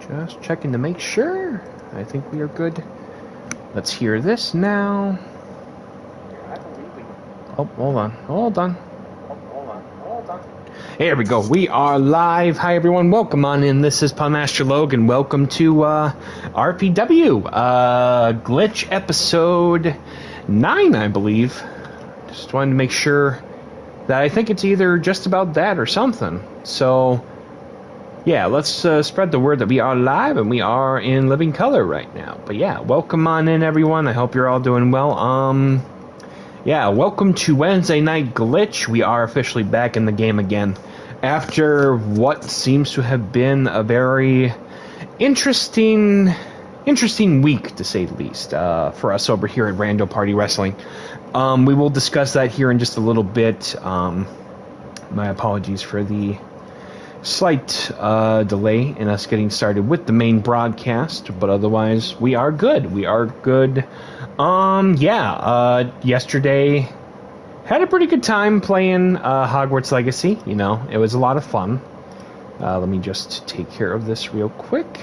Just checking to make sure. I think we are good. Let's hear this now. Oh, hold on. Here we go. We are live. Hi, everyone. Welcome on in. This is Master Logan. Welcome to RPW. Glitch episode 9, I believe. Just wanted to make sure that I think it's either just about that or something. So, yeah, let's spread the word that we are live and we are in living color right now. But yeah, welcome on in, everyone. I hope you're all doing well. Yeah, welcome to Wednesday Night Glitch. We are officially back in the game again after what seems to have been a very interesting week, to say the least, for us over here at Rando Party Wrestling. We will discuss that here in just a little bit. My apologies for the slight delay in us getting started with the main broadcast, but otherwise we are good. Yesterday had a pretty good time playing Hogwarts Legacy. You know, it was a lot of fun. Let me just take care of this real quick.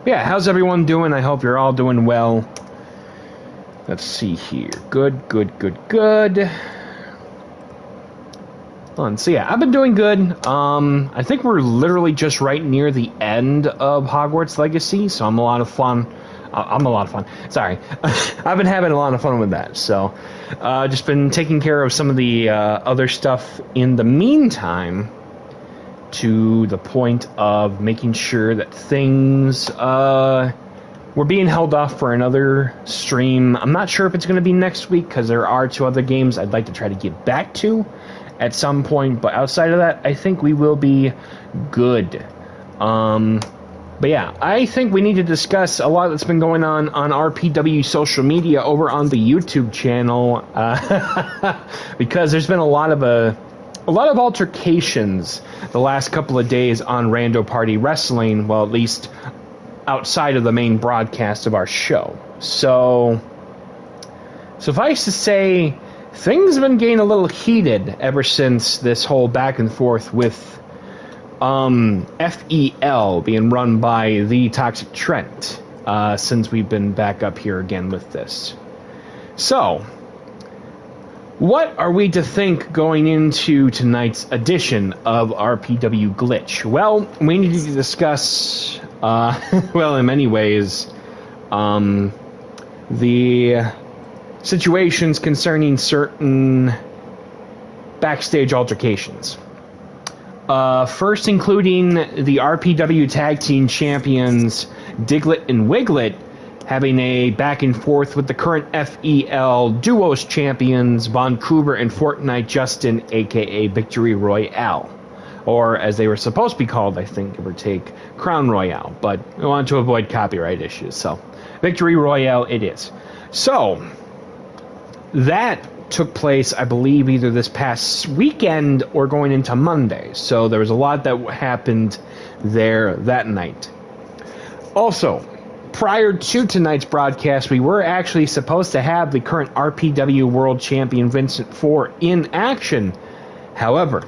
Yeah, how's everyone doing? I hope you're all doing well. Let's see here. Good. So yeah, I've been doing good. I think we're literally just right near the end of Hogwarts Legacy, so I'm a lot of fun. Sorry. I've been having a lot of fun with that. So, just been taking care of some of the other stuff in the meantime, to the point of making sure that things were being held off for another stream. I'm not sure if it's going to be next week, because there are 2 other games I'd like to try to get back to at some point, but outside of that, I think we will be good. But yeah, I think we need to discuss a lot that's been going on RPW social media over on the YouTube channel, because there's been a lot of altercations the last couple of days on Rando Party Wrestling, well, at least outside of the main broadcast of our show. So, suffice to say, things have been getting a little heated ever since this whole back and forth with FEL being run by the Toxic Trent, since we've been back up here again with this. So, what are we to think going into tonight's edition of RPW Glitch? Well, we need to discuss, well, in many ways, the situations concerning certain backstage altercations. First, including the RPW Tag Team Champions Diglett and Wiglet having a back and forth with the current FEL Duos Champions Von Cougar and Fortnite Justin, aka Victory Royale. Or, as they were supposed to be called, I think, give or take, Crown Royale. But we want to avoid copyright issues, so Victory Royale it is. So, that took place, I believe, either this past weekend or going into Monday. So there was a lot that happened there that night. Also, prior to tonight's broadcast, we were actually supposed to have the current RPW World Champion Vincent 4 in action. However,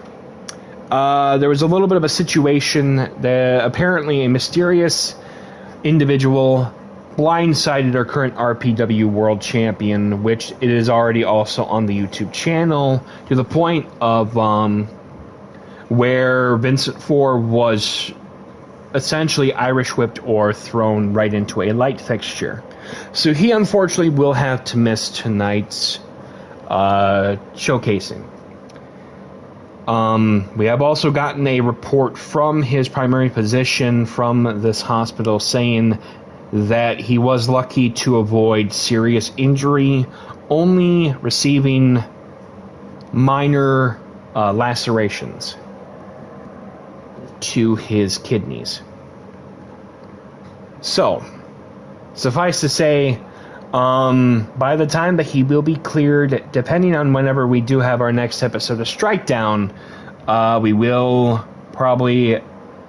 there was a little bit of a situation that apparently a mysterious individual blindsided our current RPW World Champion, which it is already also on the YouTube channel, to the point of where Vincent 4 was essentially Irish whipped or thrown right into a light fixture. So he unfortunately will have to miss tonight's showcasing. We have also gotten a report from his primary physician from this hospital saying that he was lucky to avoid serious injury, only receiving minor lacerations to his kidneys. So, suffice to say, by the time that he will be cleared, depending on whenever we do have our next episode of Strikedown, we will probably,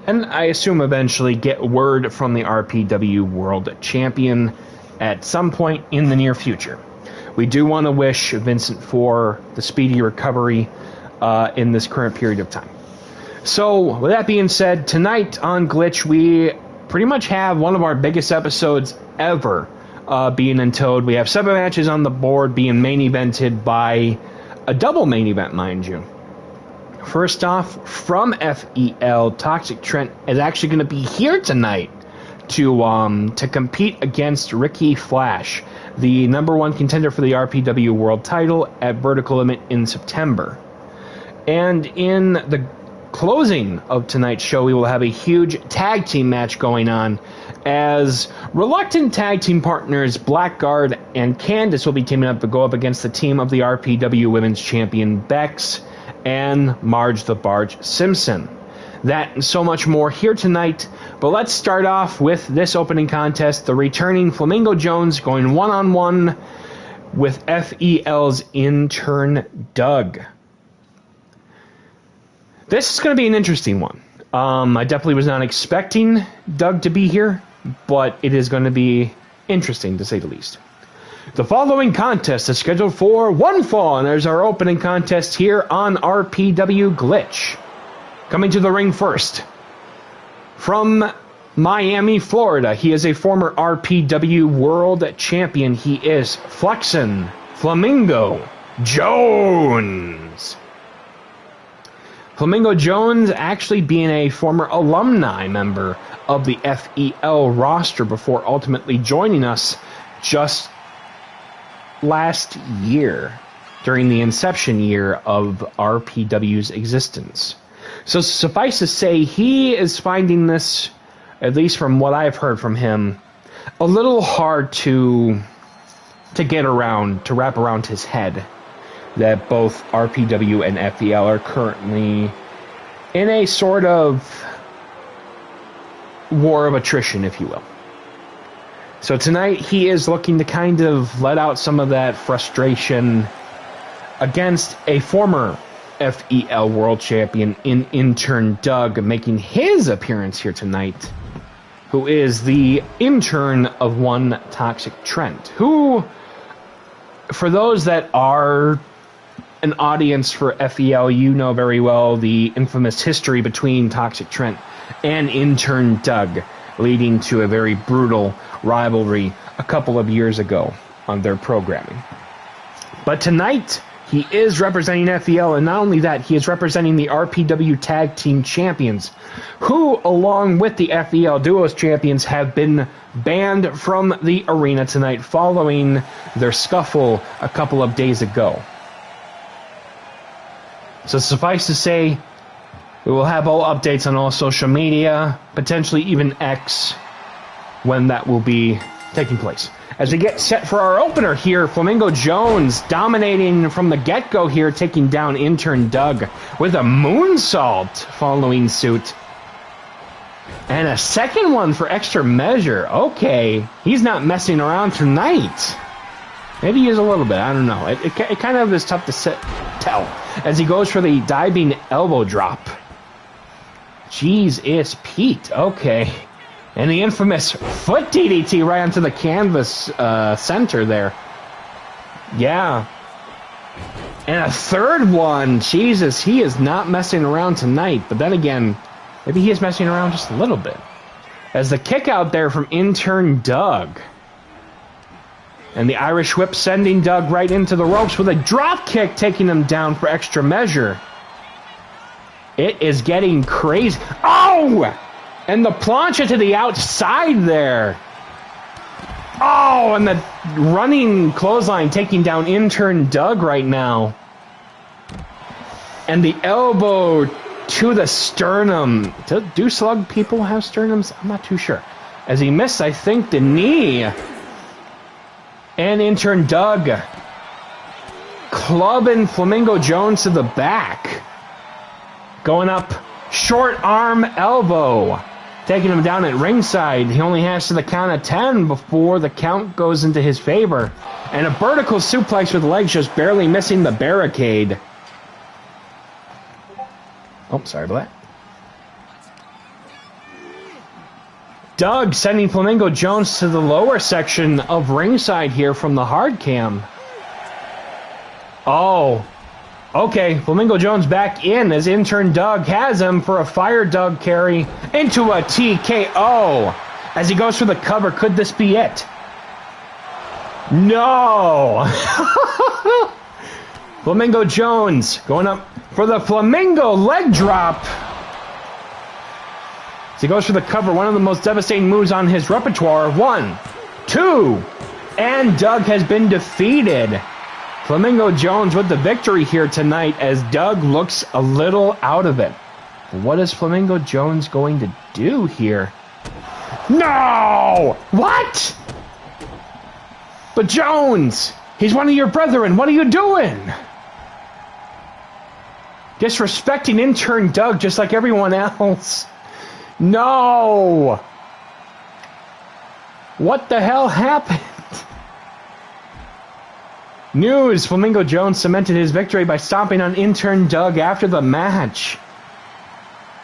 and I assume eventually, get word from the RPW World Champion at some point in the near future. We do want to wish Vincent 4 the speedy recovery in this current period of time. So, with that being said, tonight on Glitch, we pretty much have one of our biggest episodes ever being in Toad. We have 7 matches on the board being main evented by a double main event, mind you. First off, from FEL, Toxic Trent is actually going to be here tonight to compete against Ricky Flash, the #1 contender for the RPW World title at Vertical Limit in September. And in the closing of tonight's show, we will have a huge tag team match going on as reluctant tag team partners Blackguard and Candice will be teaming up to go up against the team of the RPW Women's Champion Bex and Marge the Barge Simpson. That and so much more here tonight, but let's start off with this opening contest, the returning Flamingo Jones going one-on-one with FEL's intern Doug. This is going to be an interesting one. I definitely was not expecting Doug to be here, but it is going to be interesting to say the least. The following contest is scheduled for one fall, and there's our opening contest here on RPW Glitch. Coming to the ring first, from Miami, Florida, he is a former RPW World Champion. He is Flexin Flamingo Jones. Flamingo Jones actually being a former alumni member of the FEL roster before ultimately joining us just last year, during the inception year of RPW's existence. So suffice to say, he is finding this, at least from what I've heard from him, a little hard to get around, to wrap around his head, that both RPW and FEL are currently in a sort of war of attrition, if you will. So tonight he is looking to kind of let out some of that frustration against a former FEL World Champion in intern Doug, making his appearance here tonight, who is the intern of one Toxic Trent, who, for those that are an audience for FEL, you know very well the infamous history between Toxic Trent and intern Doug, leading to a very brutal rivalry a couple of years ago on their programming. But tonight, he is representing FEL, and not only that, he is representing the RPW Tag Team Champions, who, along with the FEL Duos Champions, have been banned from the arena tonight following their scuffle a couple of days ago. So suffice to say, we will have all updates on all social media, potentially even X, when that will be taking place. As we get set for our opener here, Flamingo Jones dominating from the get-go here, taking down intern Doug with a moonsault following suit. And a second one for extra measure. Okay, he's not messing around tonight. Maybe he is a little bit, I don't know. It kind of is tough to tell as he goes for the diving elbow drop. Jeez, it's Pete. Okay. And the infamous foot DDT right onto the canvas center there. Yeah. And a third one. Jesus, he is not messing around tonight. But then again, maybe he is messing around just a little bit. As the kick out there from intern Doug. And the Irish whip sending Doug right into the ropes with a drop kick, taking him down for extra measure. It is getting crazy. Oh! And the plancha to the outside there. Oh, and the running clothesline taking down intern Doug right now. And the elbow to the sternum. Do slug people have sternums? I'm not too sure. As he missed, I think, the knee. And intern Doug clubbing Flamingo Jones to the back. Going up, short arm elbow. Taking him down at ringside. He only has to the count of 10 before the count goes into his favor. And a vertical suplex with legs just barely missing the barricade. Oh, sorry about that. Doug sending Flamingo Jones to the lower section of ringside here from the hard cam. Oh, Okay, Flamingo Jones back in as intern Doug has him for a Fire Doug carry into a TKO. As he goes for the cover, could this be it? No! Flamingo Jones going up for the Flamingo leg drop. As he goes for the cover, one of the most devastating moves on his repertoire. 1, 2, and Doug has been defeated. Flamingo Jones with the victory here tonight as Doug looks a little out of it. What is Flamingo Jones going to do here? No! What? But Jones, he's one of your brethren. What are you doing? Disrespecting intern Doug just like everyone else. No! What the hell happened? News, Flamingo Jones cemented his victory by stomping on intern Doug after the match.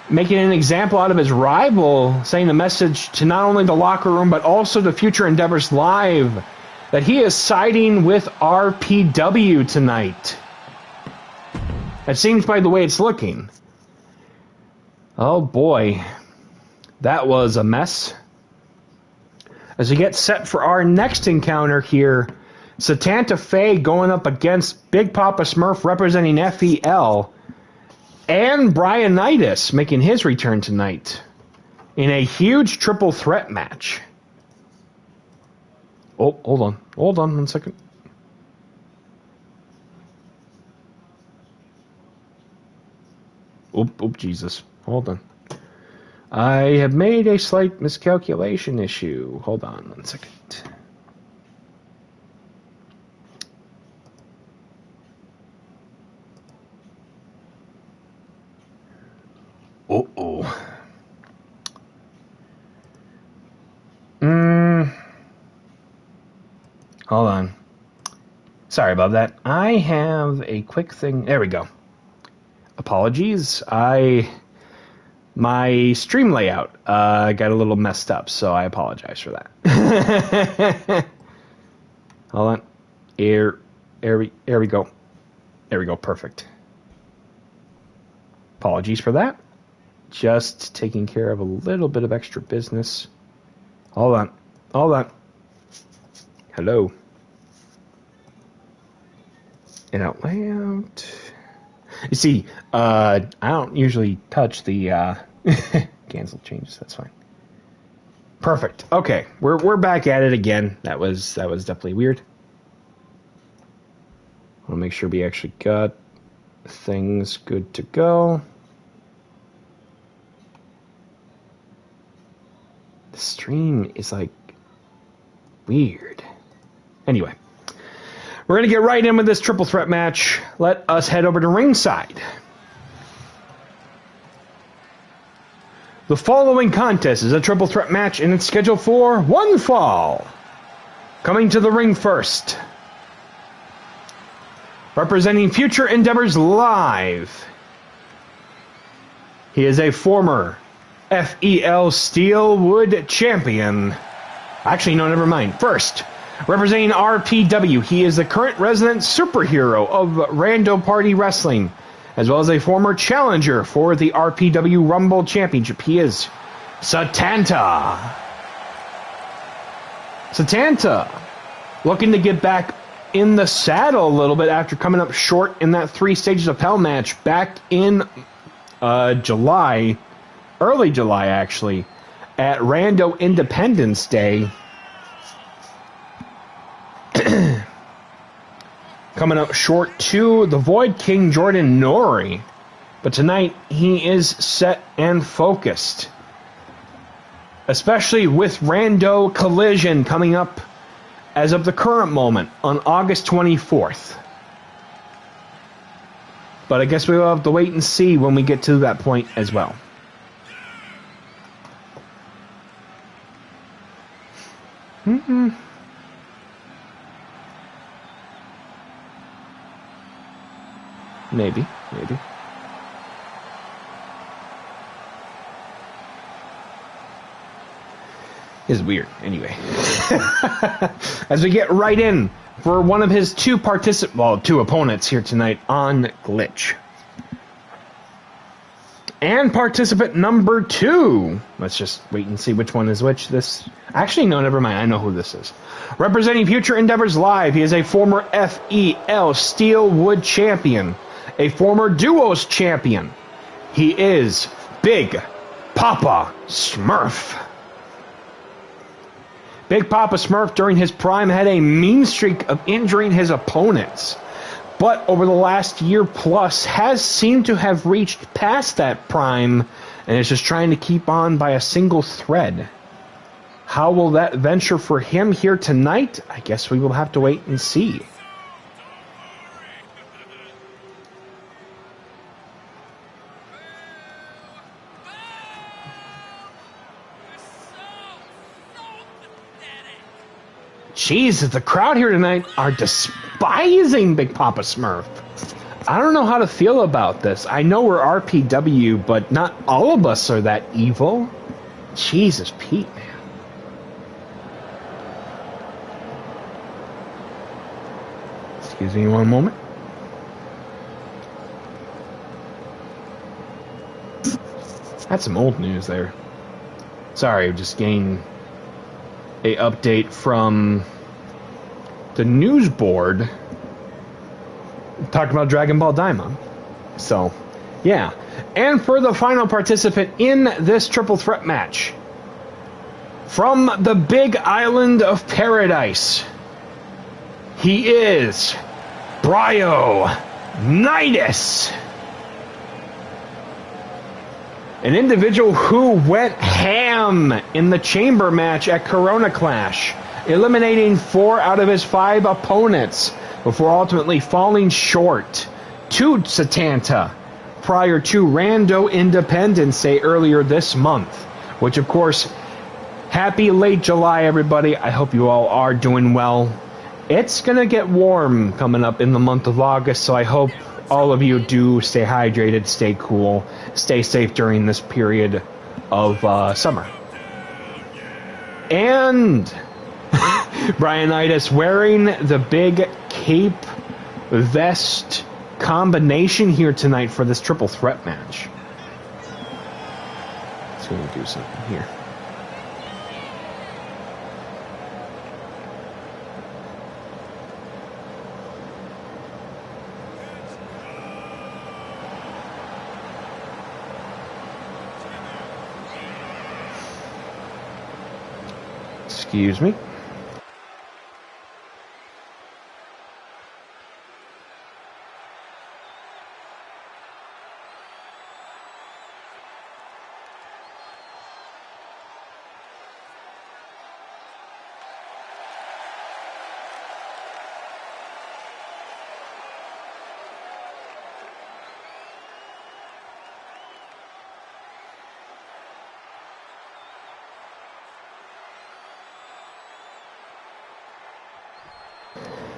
Making an example out of his rival, saying a message to not only the locker room but also to Future Endeavors Live that he is siding with RPW tonight. That seems by the way it's looking. Oh boy, that was a mess. As we get set for our next encounter here, Satanta Fe going up against Big Papa Smurf representing FEL, and Brianitis making his return tonight in a huge triple threat match. Oh, hold on 1 second. Oop, Jesus. Hold on. I have made a slight miscalculation issue. Hold on 1 second. Hold on. Sorry about that. I have a quick thing. There we go. Apologies. My stream layout got a little messed up, so I apologize for that. Hold on. Here we go. There we go. Perfect. Apologies for that. Just taking care of a little bit of extra business. Hold on. Hello. In out layout. You see, I don't usually touch the cancel changes. That's fine. Perfect. Okay, we're back at it again. That was definitely weird. I want to make sure we actually got things good to go. The stream is like weird. Anyway, we're going to get right in with this triple threat match. Let us head over to ringside. The following contest is a triple threat match and it's scheduled for one fall. Coming to the ring first, representing Future Endeavors Live, he is a former FEL Steelwood champion. Actually, no, never mind. First, representing RPW, he is the current resident superhero of Rando Party Wrestling, as well as a former challenger for the RPW Rumble Championship. He is Satanta. Satanta, looking to get back in the saddle a little bit after coming up short in that 3 Stages of Hell match back in July, early July actually, at Rando Independence Day. Coming up short to the Void King Jordan Nori. But tonight he is set and focused. Especially with Rando Collision coming up as of the current moment on August 24th. But I guess we will have to wait and see when we get to that point as well. Maybe. It's weird. Anyway. As we get right in for one of his two opponents here tonight on Glitch. And participant number 2. Let's just wait and see which one is which. Actually, no, never mind. I know who this is. Representing Future Endeavors Live, he is a former FEL Steelwood champion, a former Duos champion. He is Big Papa Smurf. Big Papa Smurf, during his prime, had a mean streak of injuring his opponents, but over the last year plus has seemed to have reached past that prime and is just trying to keep on by a single thread. How will that venture for him here tonight? I guess we will have to wait and see. Jesus, the crowd here tonight are despising Big Papa Smurf. I don't know how to feel about this. I know we're RPW, but not all of us are that evil. Jesus, Pete, man. Excuse me one moment. That's some old news there. Sorry, just getting a update from the news board talking about Dragon Ball Daima. So, yeah. And for the final participant in this triple threat match, from the big island of paradise, he is Bryonitis. An individual who went ham in the chamber match at Corona Clash, eliminating 4 out of his 5 opponents before ultimately falling short to Satanta prior to Rando Independence Day earlier this month. Which, of course, happy late July, everybody. I hope you all are doing well. It's going to get warm coming up in the month of August, so I hope all of you do stay hydrated, stay cool, stay safe during this period of summer. And Bryonitis wearing the big cape vest combination here tonight for this triple threat match. Let's go do something here. Excuse me.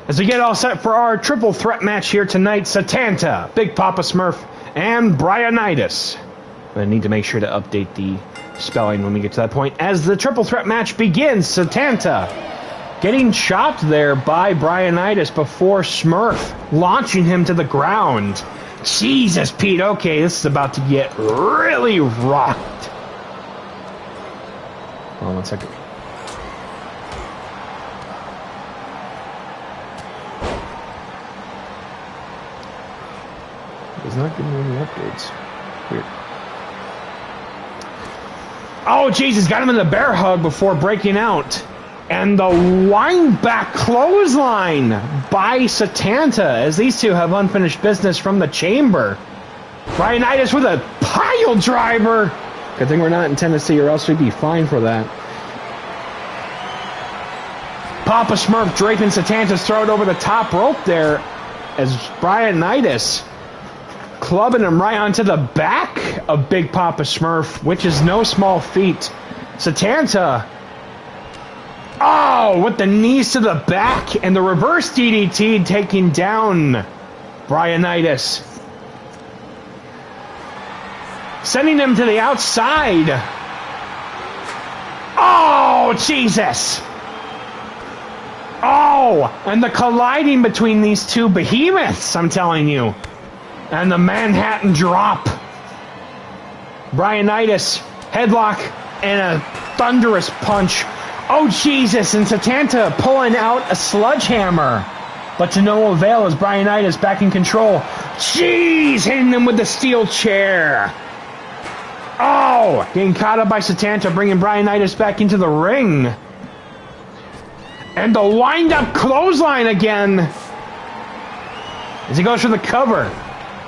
As we get all set for our triple threat match here tonight, Satanta, Big Papa Smurf, and Bryonitis. I need to make sure to update the spelling when we get to that point. As the triple threat match begins, Satanta getting chopped there by Bryonitis before Smurf launching him to the ground. Jesus, Pete, okay, this is about to get really rocked. Hold on 1 second. It's not giving me any updates. Weird. Oh, Jesus, got him in the bear hug before breaking out. And the wind back clothesline by Satanta as these two have unfinished business from the chamber. Bryonitis with a pile driver. Good thing we're not in Tennessee or else we'd be fined for that. Papa Smurf draping Satanta's throat over the top rope there as Bryonitis clubbing him right onto the back of Big Papa Smurf, which is no small feat. Satanta, oh, with the knees to the back and the reverse DDT taking down Bryonitis. Sending him to the outside. Oh, Jesus. Oh, Oh! And the colliding between these two behemoths, I'm telling you. And the Manhattan drop. Brianitis, headlock, and a thunderous punch. Oh, Jesus, and Satanta pulling out a sledgehammer. But to no avail as Brianitis back in control. Jeez, hitting him with the steel chair. Oh, getting caught up by Satanta, bringing Brianitis back into the ring. And the wind-up clothesline again. As he goes for the cover.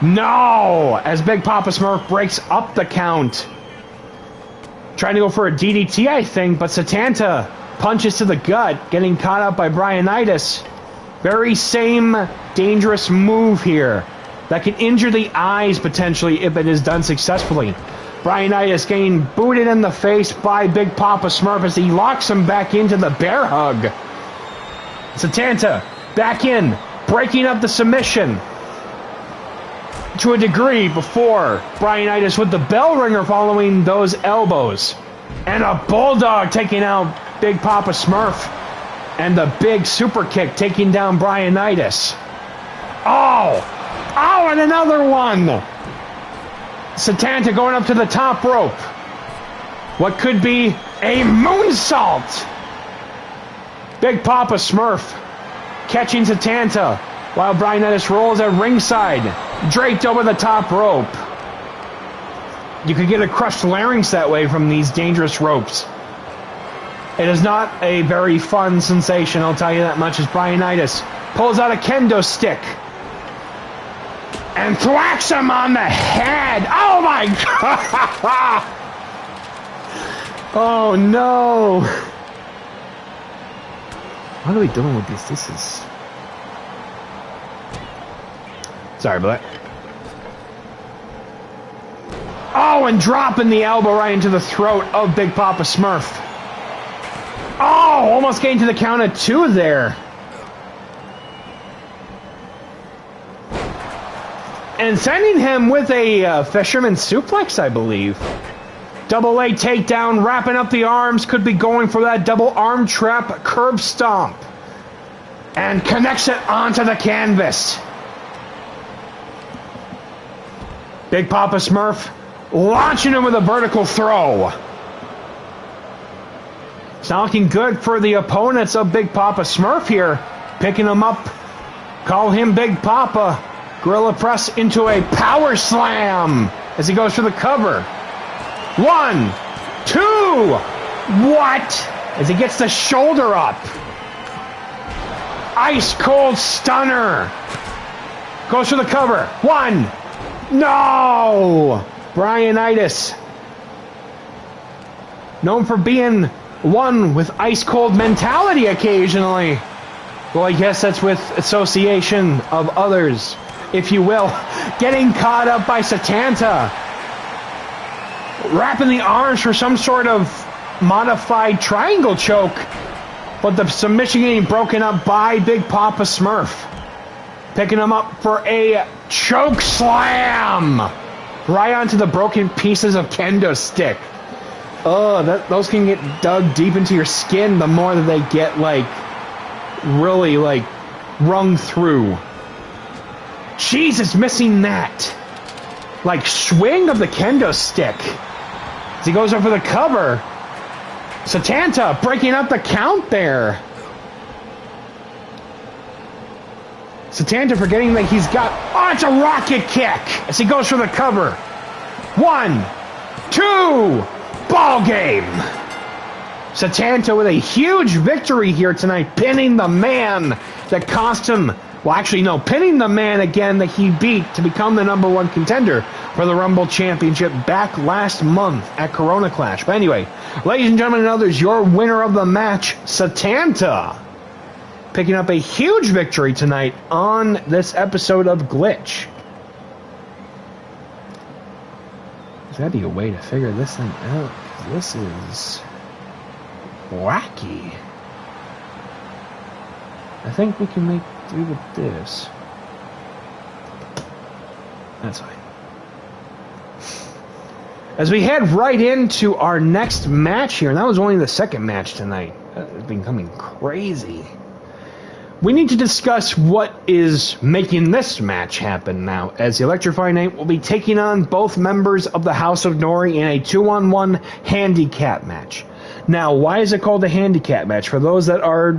No, as Big Papa Smurf breaks up the count. Trying to go for a DDT, I think, but Satanta punches to the gut, getting caught up by Brianitis. Very same dangerous move here that can injure the eyes potentially if it is done successfully. Brianitis getting booted in the face by Big Papa Smurf as he locks him back into the bear hug. Satanta back in, breaking up the submission to a degree before Brianitis with the bell ringer following those elbows. And a bulldog taking out Big Papa Smurf. And the big super kick taking down Brianitis. Oh! Oh, and another one! Satanta going up to the top rope. What could be a moonsault? Big Papa Smurf catching Satanta while Brianitis rolls at ringside, draped over the top rope. You could get a crushed larynx that way from these dangerous ropes. It is not a very fun sensation, I'll tell you that much, as Brianitis pulls out a kendo stick and thwacks him on the head. Oh my God! Oh no! What are we doing with this? This is... Sorry about that. Oh, and dropping the elbow right into the throat of Big Papa Smurf. Oh, almost getting to the count of two there. And sending him with a fisherman suplex, I believe. Double leg takedown, wrapping up the arms, could be going for that double arm trap curb stomp. And connects it onto the canvas. Big Papa Smurf launching him with a vertical throw. It's not looking good for the opponents of Big Papa Smurf here. Picking him up. Call him Big Papa. Gorilla press into a power slam as he goes for the cover. 1, 2. What? As he gets the shoulder up. Ice cold stunner. Goes for the cover. 1. No! Brianitis. Known for being one with ice cold mentality occasionally. Well, I guess that's with association of others, if you will. Getting caught up by Satanta. Wrapping the arms for some sort of modified triangle choke. But the submission getting broken up by Big Papa Smurf. Picking him up for a choke slam. Right onto the broken pieces of kendo stick. Oh, those can get dug deep into your skin the more that they get, like, really, like, wrung through. Jesus, missing that. Like, swing of the kendo stick. As he goes over the cover. Satanta breaking up the count there. Satanta forgetting that he's got... Oh, it's a rocket kick! As he goes for the cover. 1, 2... Ball game! Satanta with a huge victory here tonight, pinning the man that cost him... Well, actually, no, pinning the man again that he beat to become the #1 contender for the Rumble Championship back last month at Corona Clash. But anyway, ladies and gentlemen and others, your winner of the match, Satanta, picking up a huge victory tonight on this episode of Glitch. There's gotta be a way to figure this thing out. This is wacky. I think we can make do with this. That's fine. As we head right into our next match here, and that was only the second match tonight. It's been coming crazy. we need to discuss what is making this match happen now, as the Electrifying 8 will be taking on both members of the House of Nori in a 2-on-1 handicap match. Now, why is it called a handicap match? For those that are,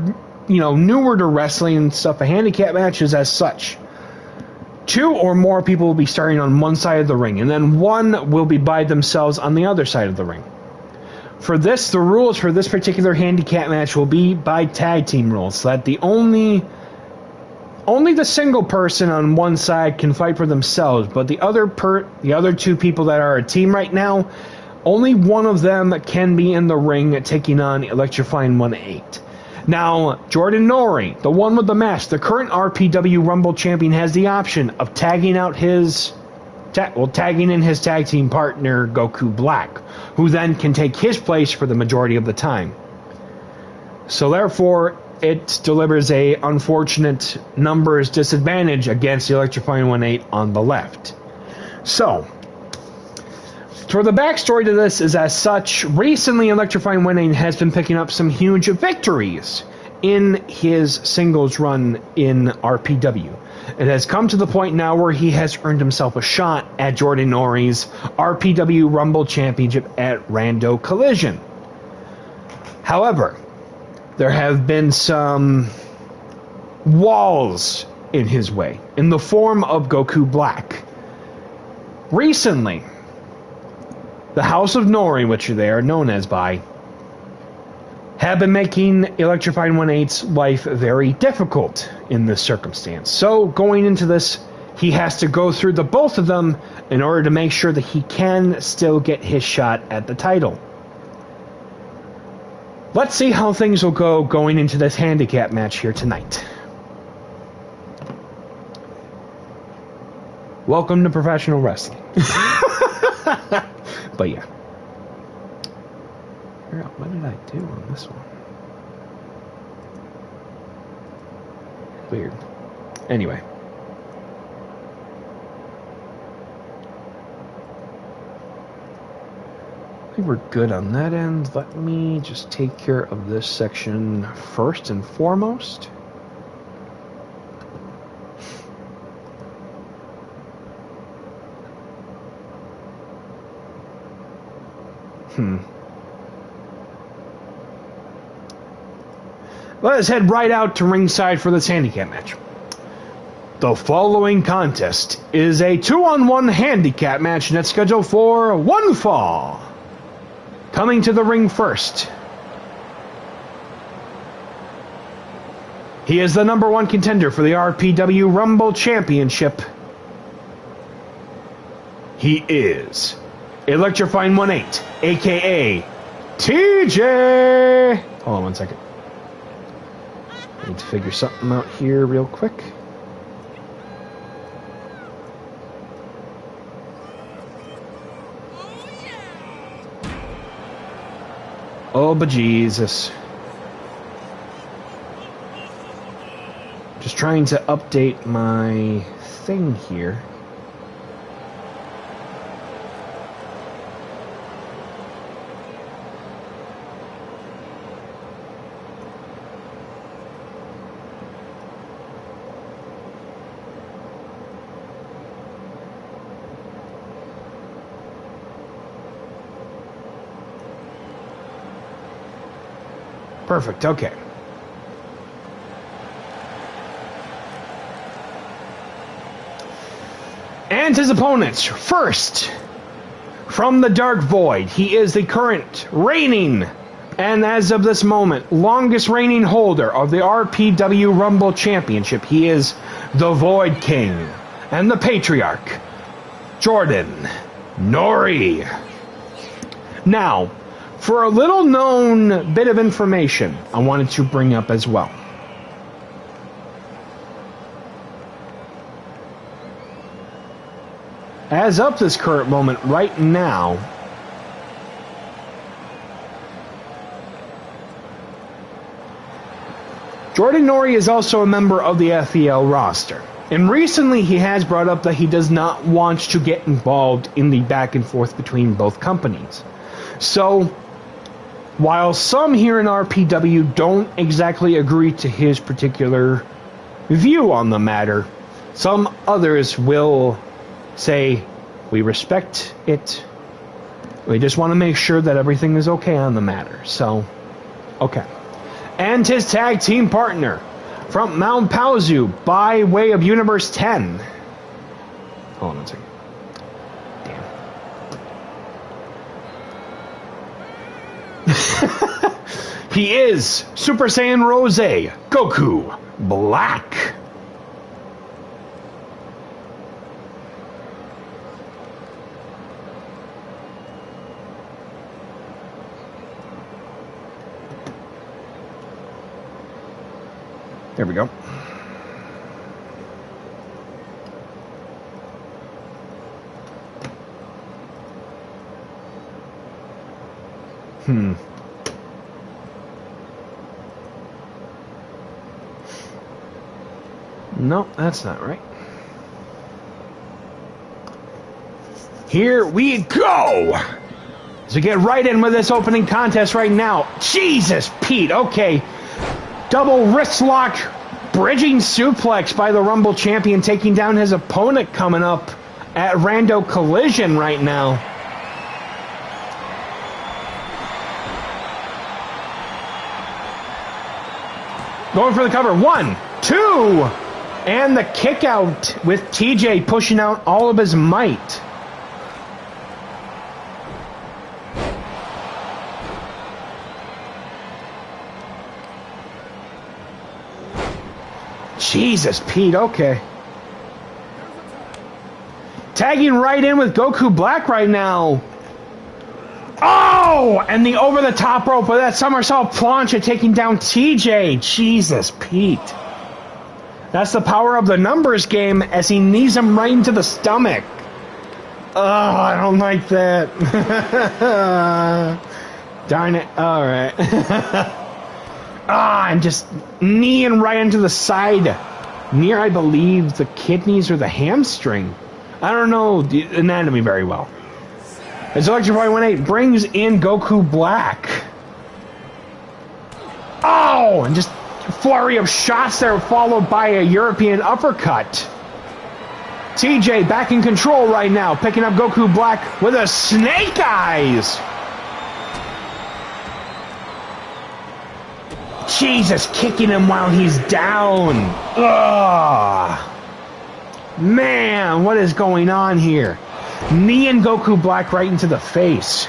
newer to wrestling and stuff, a handicap match is as such. 2 or more people will be starting on one side of the ring, and then one will be by themselves on the other side of the ring. For this, the rules for this particular handicap match will be by tag team rules, so that only the single person on one side can fight for themselves, but the other 2 people that are a team right now, only one of them can be in the ring taking on Electrifying 1-8. Now, Jordan Nori, the one with the mask, the current RPW Rumble champion, has the option of tagging in his tag team partner, Goku Black, who then can take his place for the majority of the time. So therefore, it delivers a unfortunate numbers disadvantage against the Electrifying 1-8 on the left. So, for the backstory to this is as such, recently Electrifying 1-8 has been picking up some huge victories in his singles run in RPW. It has come to the point now where he has earned himself a shot at Jordan Nori's RPW Rumble Championship at Rando Collision. However, there have been some walls in his way, in the form of Goku Black. Recently, the House of Nori, which they are known as by, have been making Electrifying 1-8's life very difficult in this circumstance. So, going into this, he has to go through the both of them in order to make sure that he can still get his shot at the title. Let's see how things will go going into this handicap match here tonight. Welcome to professional wrestling. But yeah. What did I do on this one? Weird. Anyway. I think we're good on that end. Let me just take care of this section first and foremost. Let us head right out to ringside for this handicap match. The following contest is a 2-on-1 handicap match, and it's scheduled for one fall. Coming to the ring first, he is the number 1 contender for the RPW Rumble Championship. He is Electrifying 1-8, aka TJ. Hold on one second. I need to figure something out here real quick. Oh, bejesus. Just trying to update my thing here. Perfect, okay. And his opponents. First, from the Dark Void, he is the current reigning, and as of this moment, longest reigning holder of the RPW Rumble Championship. He is the Void King and the Patriarch, Jordan Nori. Now, for a little known bit of information I wanted to bring up as well. As of this current moment right now, Jordan Nori is also a member of the FEL roster. And recently he has brought up that he does not want to get involved in the back and forth between both companies. So, While some here in RPW don't exactly agree to his particular view on the matter, some others will say, we respect it. We just want to make sure that everything is okay on the matter. So, okay. And his tag team partner from Mount Pauzu by way of Universe 10. Hold on one second. Damn. He is Super Saiyan Rose Goku Black. There we go. No, that's not right. Here we go! So get right in with this opening contest right now. Jesus, Pete, okay. Double wrist lock, bridging suplex by the Rumble champion, taking down his opponent coming up at Rando Collision right now. Going for the cover. 1, 2, and the kick out with TJ pushing out all of his might. Jesus, Pete, okay. Tagging right in with Goku Black right now. Oh! And the over-the-top rope with that somersault plancha taking down TJ. Jesus, Pete. That's the power of the numbers game as he knees him right into the stomach. Oh, I don't like that. Darn it. All right. I'm just kneeing right into the side. Near, I believe, the kidneys or the hamstring. I don't know the anatomy very well. As Electrify 1-8 brings in Goku Black. Oh! And just flurry of shots there followed by a European uppercut. TJ back in control right now, picking up Goku Black with a snake eyes. Jesus, kicking him while he's down. Ugh. Man, what is going on here? Knee and Goku Black right into the face.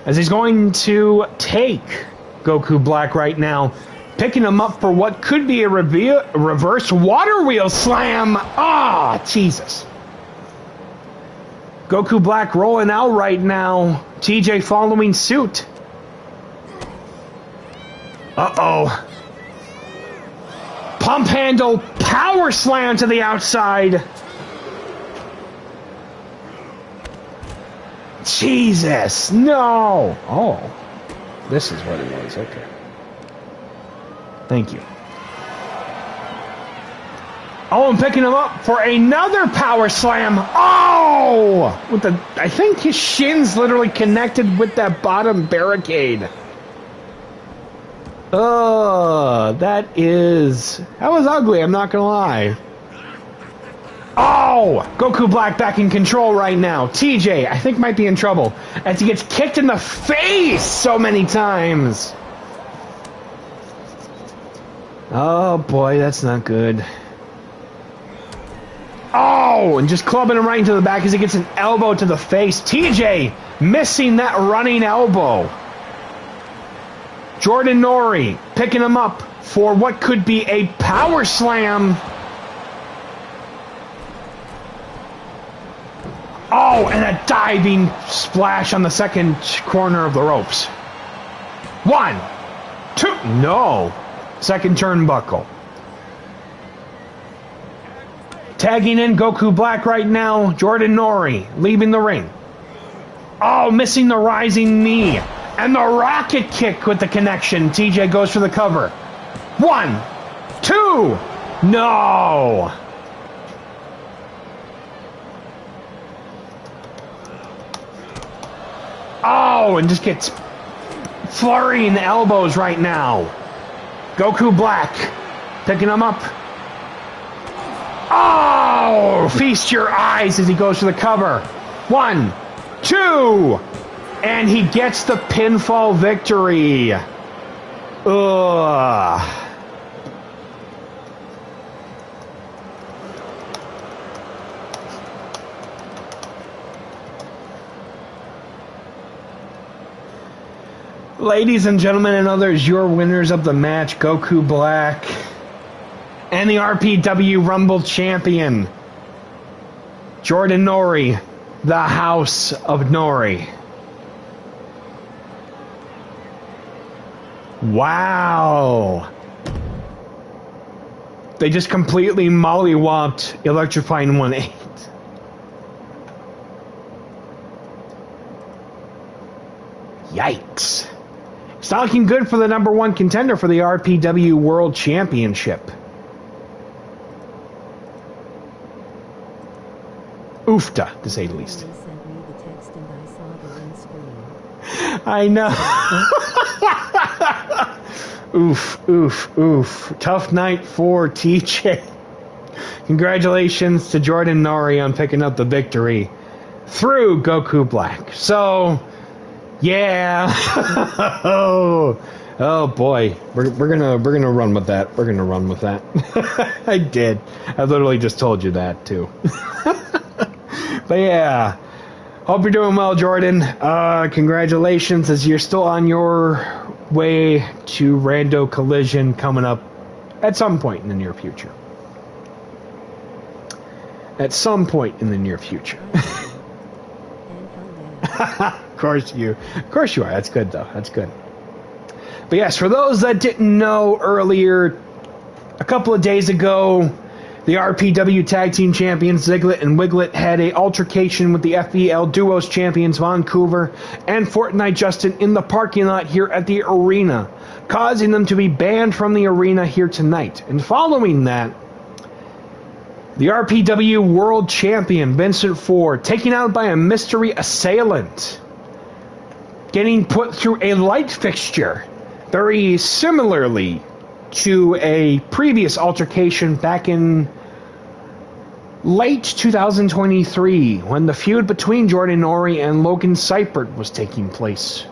As he's going to take Goku Black right now, picking him up for what could be a reverse water wheel slam. Ah, Jesus. Goku Black rolling out right now. TJ following suit. Uh-oh. Pump handle power slam to the outside. Jesus, no. Oh, this is what it was. Okay. Thank you. Oh, I'm picking him up for another power slam. Oh! With the, I think his shin's literally connected with that bottom barricade. That was ugly, I'm not gonna lie. Oh! Goku Black back in control right now. TJ, I think, might be in trouble as he gets kicked in the face so many times. Oh boy, that's not good. Oh, and just clubbing him right into the back as he gets an elbow to the face. TJ missing that running elbow. Jordan Nori picking him up for what could be a power slam. Oh, and a diving splash on the second corner of the ropes. 1, 2, no. Second turnbuckle. Tagging in Goku Black right now, Jordan Nori leaving the ring. Oh, missing the rising knee. And the rocket kick with the connection. TJ goes for the cover. 1, 2. No. Oh, and just gets flurrying the elbows right now. Goku Black picking him up. Oh, feast your eyes as he goes for the cover. 1, 2. And he gets the pinfall victory. Ugh. Ladies and gentlemen and others, your winners of the match, Goku Black and the RPW Rumble Champion, Jordan Nori, the House of Nori. Wow. They just completely mollywopped Electrifying 1-8. Yikes. It's not looking good for the #1 contender for the RPW World Championship. Oofta, to say the least. I know. Oof, oof, oof. Tough night for TJ. Congratulations to Jordan Nori on picking up the victory through Goku Black. So, yeah. Oh boy, we're gonna run with that. We're gonna run with that. I did. I literally just told you that too. But yeah, hope you're doing well, Jordan. Congratulations, as you're still on your way to Rando Collision coming up at some point in the near future. At some point in the near future. Of course you are. That's good though. That's good. But yes, for those that didn't know, earlier, a couple of days ago, the RPW Tag Team Champions Zigglet and Wiglet had a altercation with the FEL Duos Champions Vancouver and Fortnite Justin in the parking lot here at the arena, causing them to be banned from the arena here tonight. And following that, the RPW World Champion Vincent Ford, taken out by a mystery assailant, getting put through a light fixture, very similarly to a previous altercation back in late 2023 when the feud between Jordan Nori and Logan Seipert was taking place.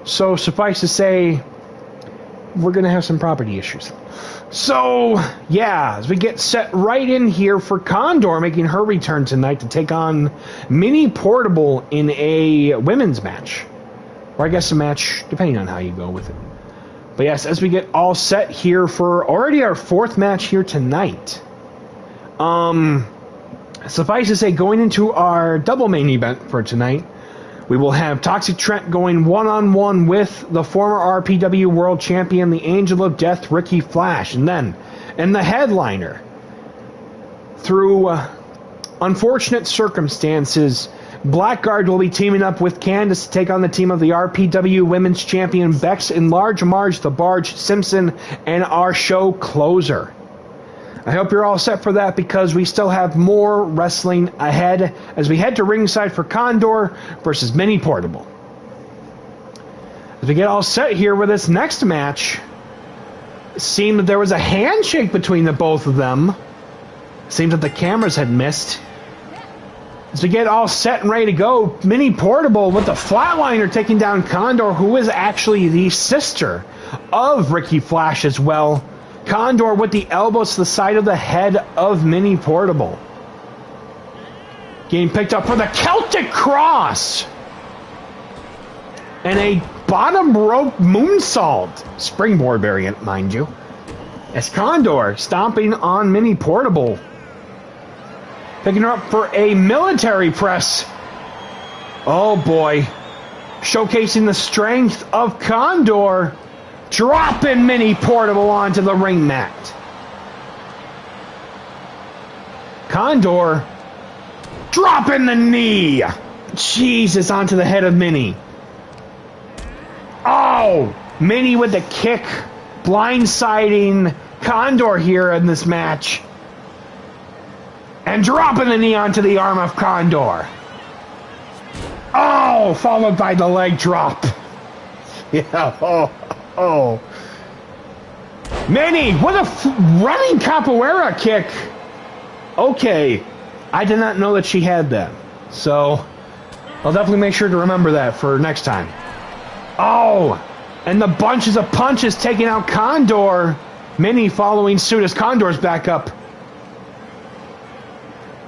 So suffice to say, we're going to have some property issues. So, yeah, as we get set right in here for Condor making her return tonight to take on Mini Portable in a women's match. Or I guess a match, depending on how you go with it. But yes, as we get all set here for already our 4th match here tonight. Suffice to say, going into our double main event for tonight, we will have Toxic Trent going one-on-one with the former RPW World Champion, the Angel of Death, Ricky Flash. And then, in the headliner, through unfortunate circumstances, Blackguard will be teaming up with Candice to take on the team of the RPW Women's Champion, Bex and Large Marge, the Barge Simpson, and our show closer. I hope you're all set for that because we still have more wrestling ahead as we head to ringside for Condor versus Mini Portable. As we get all set here with this next match, it seemed that there was a handshake between the both of them. It seems that the cameras had missed. As we get all set and ready to go, Mini Portable with the flatliner taking down Condor, who is actually the sister of Ricky Flash as well. Condor with the elbows to the side of the head of Mini Portable. Getting picked up for the Celtic Cross. And a bottom rope moonsault. Springboard variant, mind you. As Condor stomping on Mini Portable. Picking her up for a military press. Oh boy. Showcasing the strength of Condor. Dropping Mini Portable onto the ring mat. Condor dropping the knee. Jesus, onto the head of Minnie. Oh, Minnie with the kick, blindsiding Condor here in this match. And dropping the knee onto the arm of Condor. Oh, followed by the leg drop. Yeah, oh. Minnie with a running capoeira kick. Okay, I did not know that she had that. So, I'll definitely make sure to remember that for next time. Oh, and the bunches of punches taking out Condor. Minnie following suit as Condor's back up.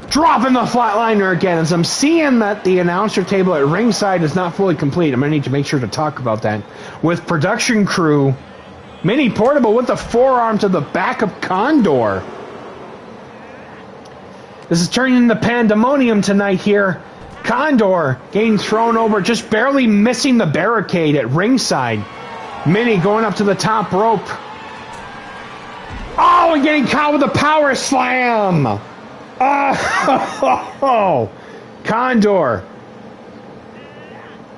Dropping the flatliner again, as I'm seeing that the announcer table at ringside is not fully complete. I'm going to need to make sure to talk about that. With production crew, Minnie Portable with the forearm to the back of Condor. This is turning into pandemonium tonight here. Condor getting thrown over, just barely missing the barricade at ringside. Minnie going up to the top rope. Oh, and getting caught with a power slam. Oh, Condor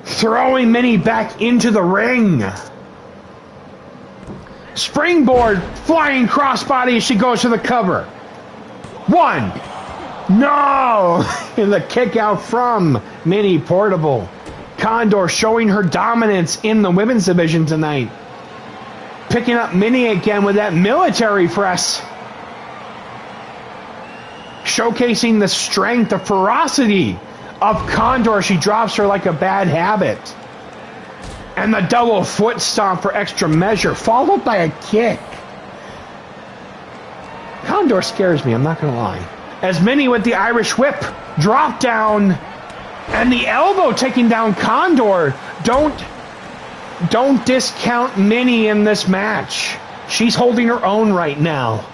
throwing Minnie back into the ring. Springboard, flying crossbody as she goes to the cover. One. No! And the kick out from Minnie Portable. Condor showing her dominance in the women's division tonight. Picking up Minnie again with that military press. Showcasing the strength, the ferocity of Condor. She drops her like a bad habit. And the double foot stomp for extra measure, followed by a kick. Condor scares me, I'm not going to lie. As Minnie with the Irish whip, drop down, and the elbow taking down Condor. Don't discount Minnie in this match. She's holding her own right now.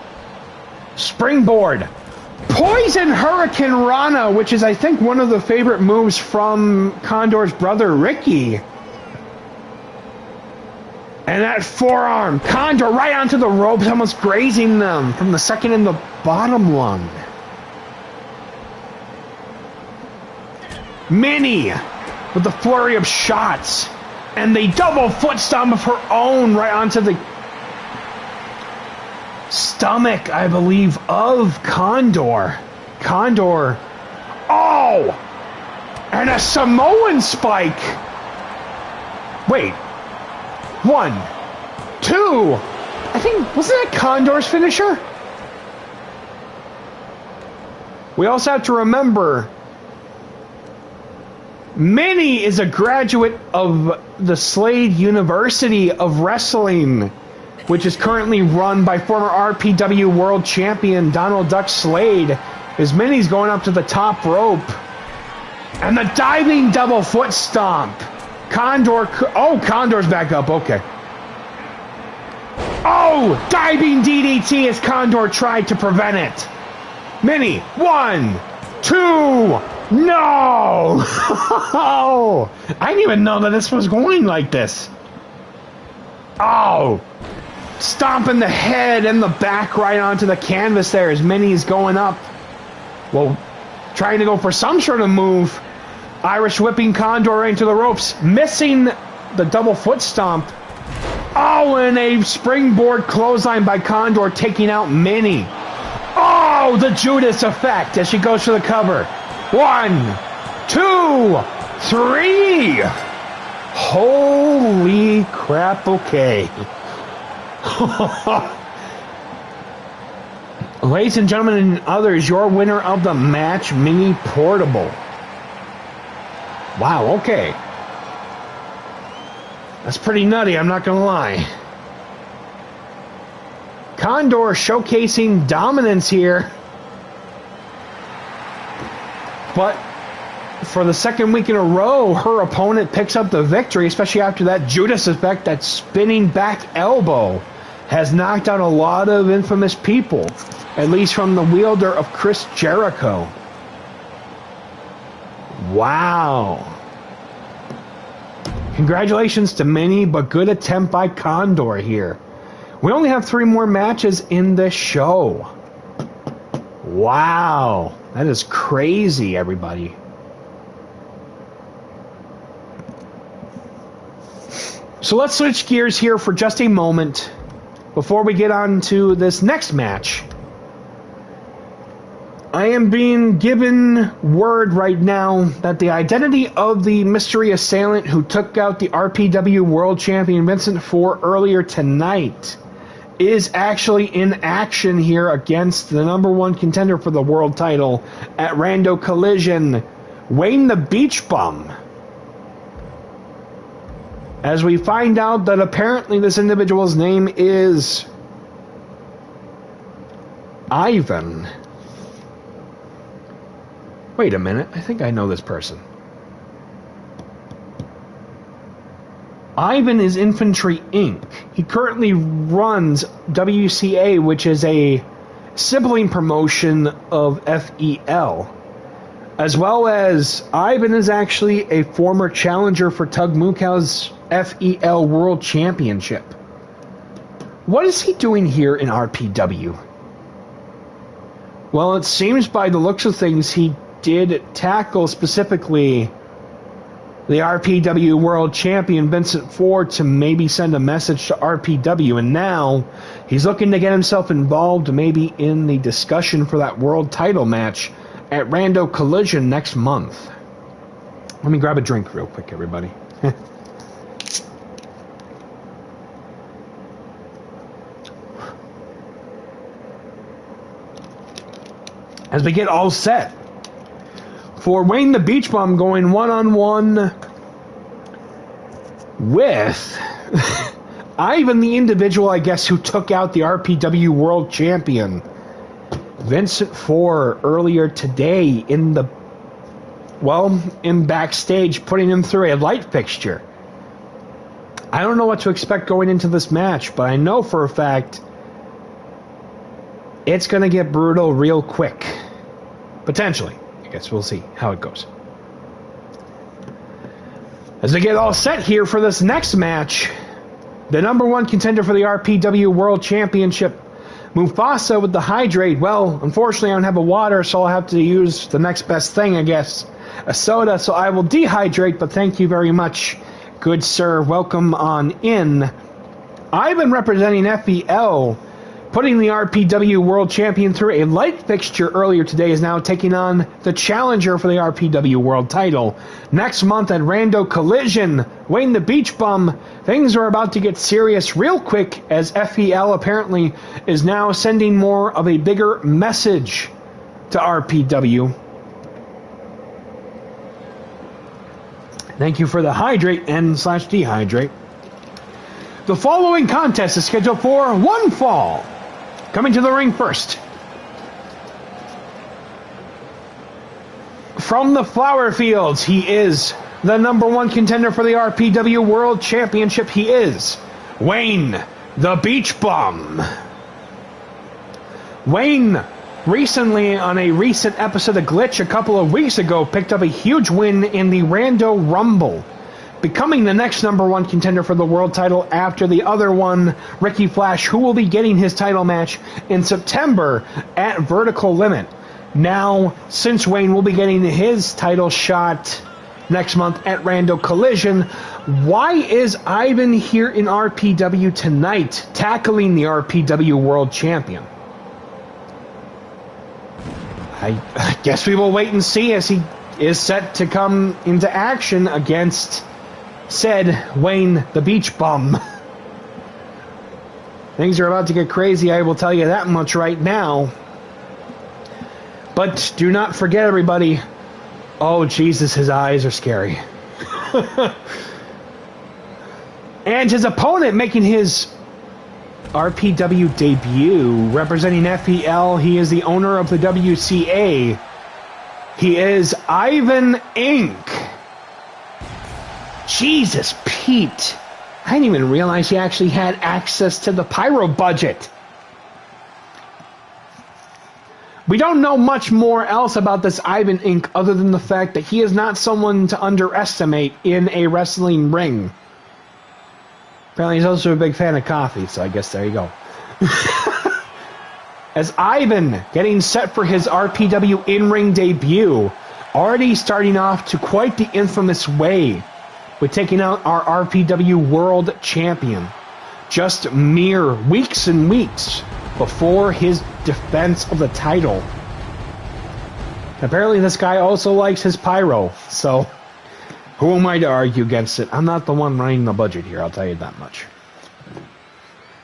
Springboard. Poison Hurricane Rana, which is, I think, one of the favorite moves from Condor's brother, Ricky. And that forearm. Condor right onto the ropes, almost grazing them from the second in the bottom lung. Minnie with the flurry of shots. And the double foot stomp of her own right onto the stomach, I believe, of Condor. Condor. Oh! And a Samoan spike. Wait. 1, 2. I think, wasn't that Condor's finisher? We also have to remember, Minnie is a graduate of the Slade University of Wrestling, which is currently run by former RPW World Champion Donald Duck Slade. As Minnie's going up to the top rope. And the diving double foot stomp. Condor's back up, okay. Oh, diving DDT as Condor tried to prevent it. Minnie, 1, 2, no! I didn't even know that this was going like this. Oh, stomping the head and the back right onto the canvas there as Minnie's going up. Well, trying to go for some sort of move. Irish whipping Condor into the ropes, missing the double foot stomp. Oh, and a springboard clothesline by Condor taking out Minnie. Oh, the Judas effect as she goes for the cover. 1, 2, 3. Holy crap, okay. Ladies and gentlemen and others, your winner of the match, Minnie Portable. Wow, okay. That's pretty nutty, I'm not gonna lie. Condor showcasing dominance here. But for the second week in a row, her opponent picks up the victory, especially after that Judas effect, that spinning back elbow has knocked out a lot of infamous people, at least from the wielder of Chris Jericho. Wow. Congratulations to Minnie, but good attempt by Condor here. We only have 3 more matches in this show. Wow. That is crazy, everybody. So let's switch gears here for just a moment before we get on to this next match. I am being given word right now that the identity of the mystery assailant who took out the RPW World Champion Vincent Four earlier tonight is actually in action here against the #1 contender for the world title at Rando Collision, Wayne the Beach Bum. As we find out that apparently this individual's name is Ivan. Wait a minute, I think I know this person. Ivan is Infantry Inc. He currently runs WCA, which is a sibling promotion of FEL. As well as, Ivan is actually a former challenger for Tug Mukau's FEL World Championship. What is he doing here in RPW? Well, it seems by the looks of things he did tackle specifically the RPW World Champion Vincent Ford to maybe send a message to RPW, and now he's looking to get himself involved maybe in the discussion for that world title match at Rando Collision next month. Let me grab a drink real quick, everybody. As we get all set for Wayne the Beach Bum going one-on-one with Ivan, the individual, I guess, who took out the RPW World Champion Vincent Four earlier today in backstage, putting him through a light fixture. I don't know what to expect going into this match, but I know for a fact it's going to get brutal real quick. Potentially. I guess we'll see how it goes. As we get all set here for this next match, the #1 contender for the RPW World Championship, Mufasa with the hydrate. Well, unfortunately I don't have a water, so I'll have to use the next best thing, I guess. A soda, so I will dehydrate, but thank you very much, good sir. Welcome on in. Ivan representing FEL, putting the RPW World Champion through a light fixture earlier today, is now taking on the challenger for the RPW World title. Next month at Rando Collision, Wayne the Beach Bum. Things are about to get serious real quick, as FEL apparently is now sending more of a bigger message to RPW. Thank you for the hydrate and / dehydrate. The following contest is scheduled for one fall. Coming to the ring first, from the Flower Fields, he is the #1 contender for the RPW World Championship. He is Wayne the Beach Bum. Wayne recently, on a recent episode of Glitch a couple of weeks ago, picked up a huge win in the Rando Rumble, becoming the next #1 contender for the world title after the other one, Ricky Flash, who will be getting his title match in September at Vertical Limit. Now, since Wayne will be getting his title shot next month at Rando Collision, why is Ivan here in RPW tonight, tackling the RPW World Champion? I guess we will wait and see, as he is set to come into action against said Wayne the Beach Bum. Things are about to get crazy, I will tell you that much right now. But do not forget, everybody. Oh, Jesus, his eyes are scary. And his opponent making his RPW debut, representing FEL, he is the owner of the WCA. He is Ivan Inc. Jesus, Pete. I didn't even realize he actually had access to the pyro budget. We don't know much more else about this Ivan Inc. other than the fact that he is not someone to underestimate in a wrestling ring. Apparently he's also a big fan of coffee, so I guess there you go. As Ivan getting set for his RPW in-ring debut, already starting off to quite the infamous way. with taking out our RPW World Champion just mere weeks and weeks before his defense of the title. Apparently this guy also likes his pyro, so who am I to argue against it? I'm not the one running the budget here, I'll tell you that much.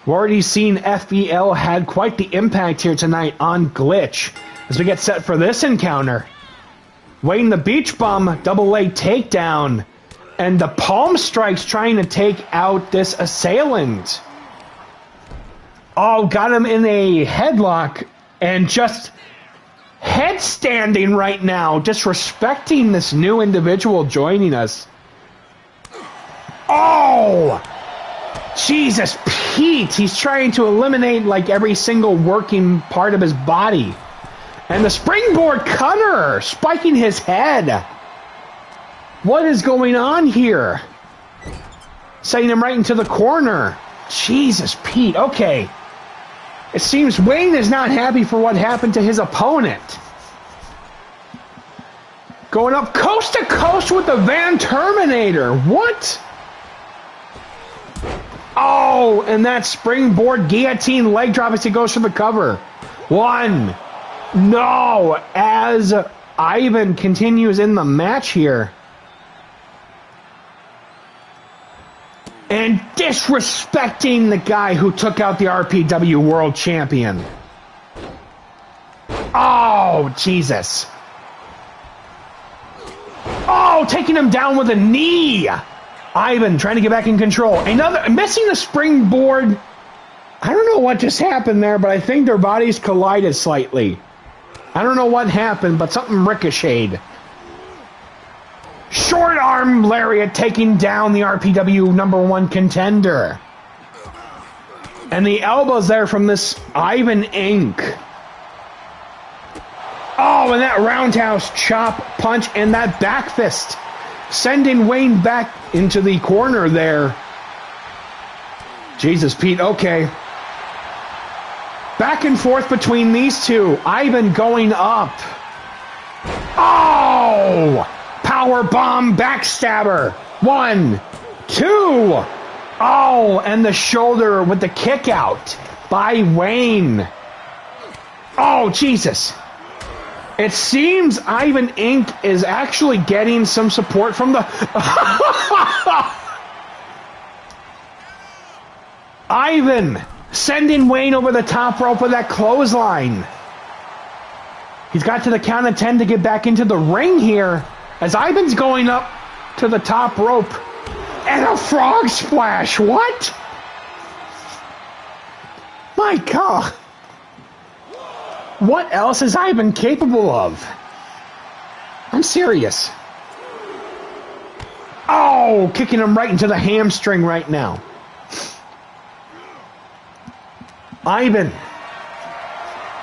We've already seen FEL had quite the impact here tonight on Glitch as we get set for this encounter. Wayne the Beach Bum, double leg takedown, and the palm strikes trying to take out this assailant. Oh, got him in a headlock and just headstanding right now, disrespecting this new individual joining us. Oh! Jesus, Pete! He's trying to eliminate like every single working part of his body. And the springboard cutter spiking his head. What is going on here? Sending him right into the corner. Jesus, Pete. Okay. It seems Wayne is not happy for what happened to his opponent. Going up coast to coast with the Van Terminator. What? Oh, and that springboard guillotine leg drop as he goes for the cover. One. No, as Ivan continues in the match here. And disrespecting the guy who took out the RPW World Champion. Oh, Jesus. Oh, taking him down with a knee. Ivan trying to get back in control. Another missing the springboard. I don't know what just happened there, but I think their bodies collided slightly. I don't know what happened, but something ricocheted. Short arm lariat taking down the RPW #1 contender. And the elbows there from this Ivan Inc. Oh, and that roundhouse chop punch and that back fist. Sending Wayne back into the corner there. Jesus, Pete, okay. Back and forth between these two. Ivan going up. Oh! Power bomb backstabber. 1, 2. Oh, and the shoulder with the kick out by Wayne. Oh, Jesus. It seems Ivan Inc. is actually getting some support from the... Ivan sending Wayne over the top rope with that clothesline. He's got to the count of 10 to get back into the ring here as Ivan's going up to the top rope. And a frog splash. What? My God. What else is Ivan capable of? I'm serious. Oh, kicking him right into the hamstring right now. Ivan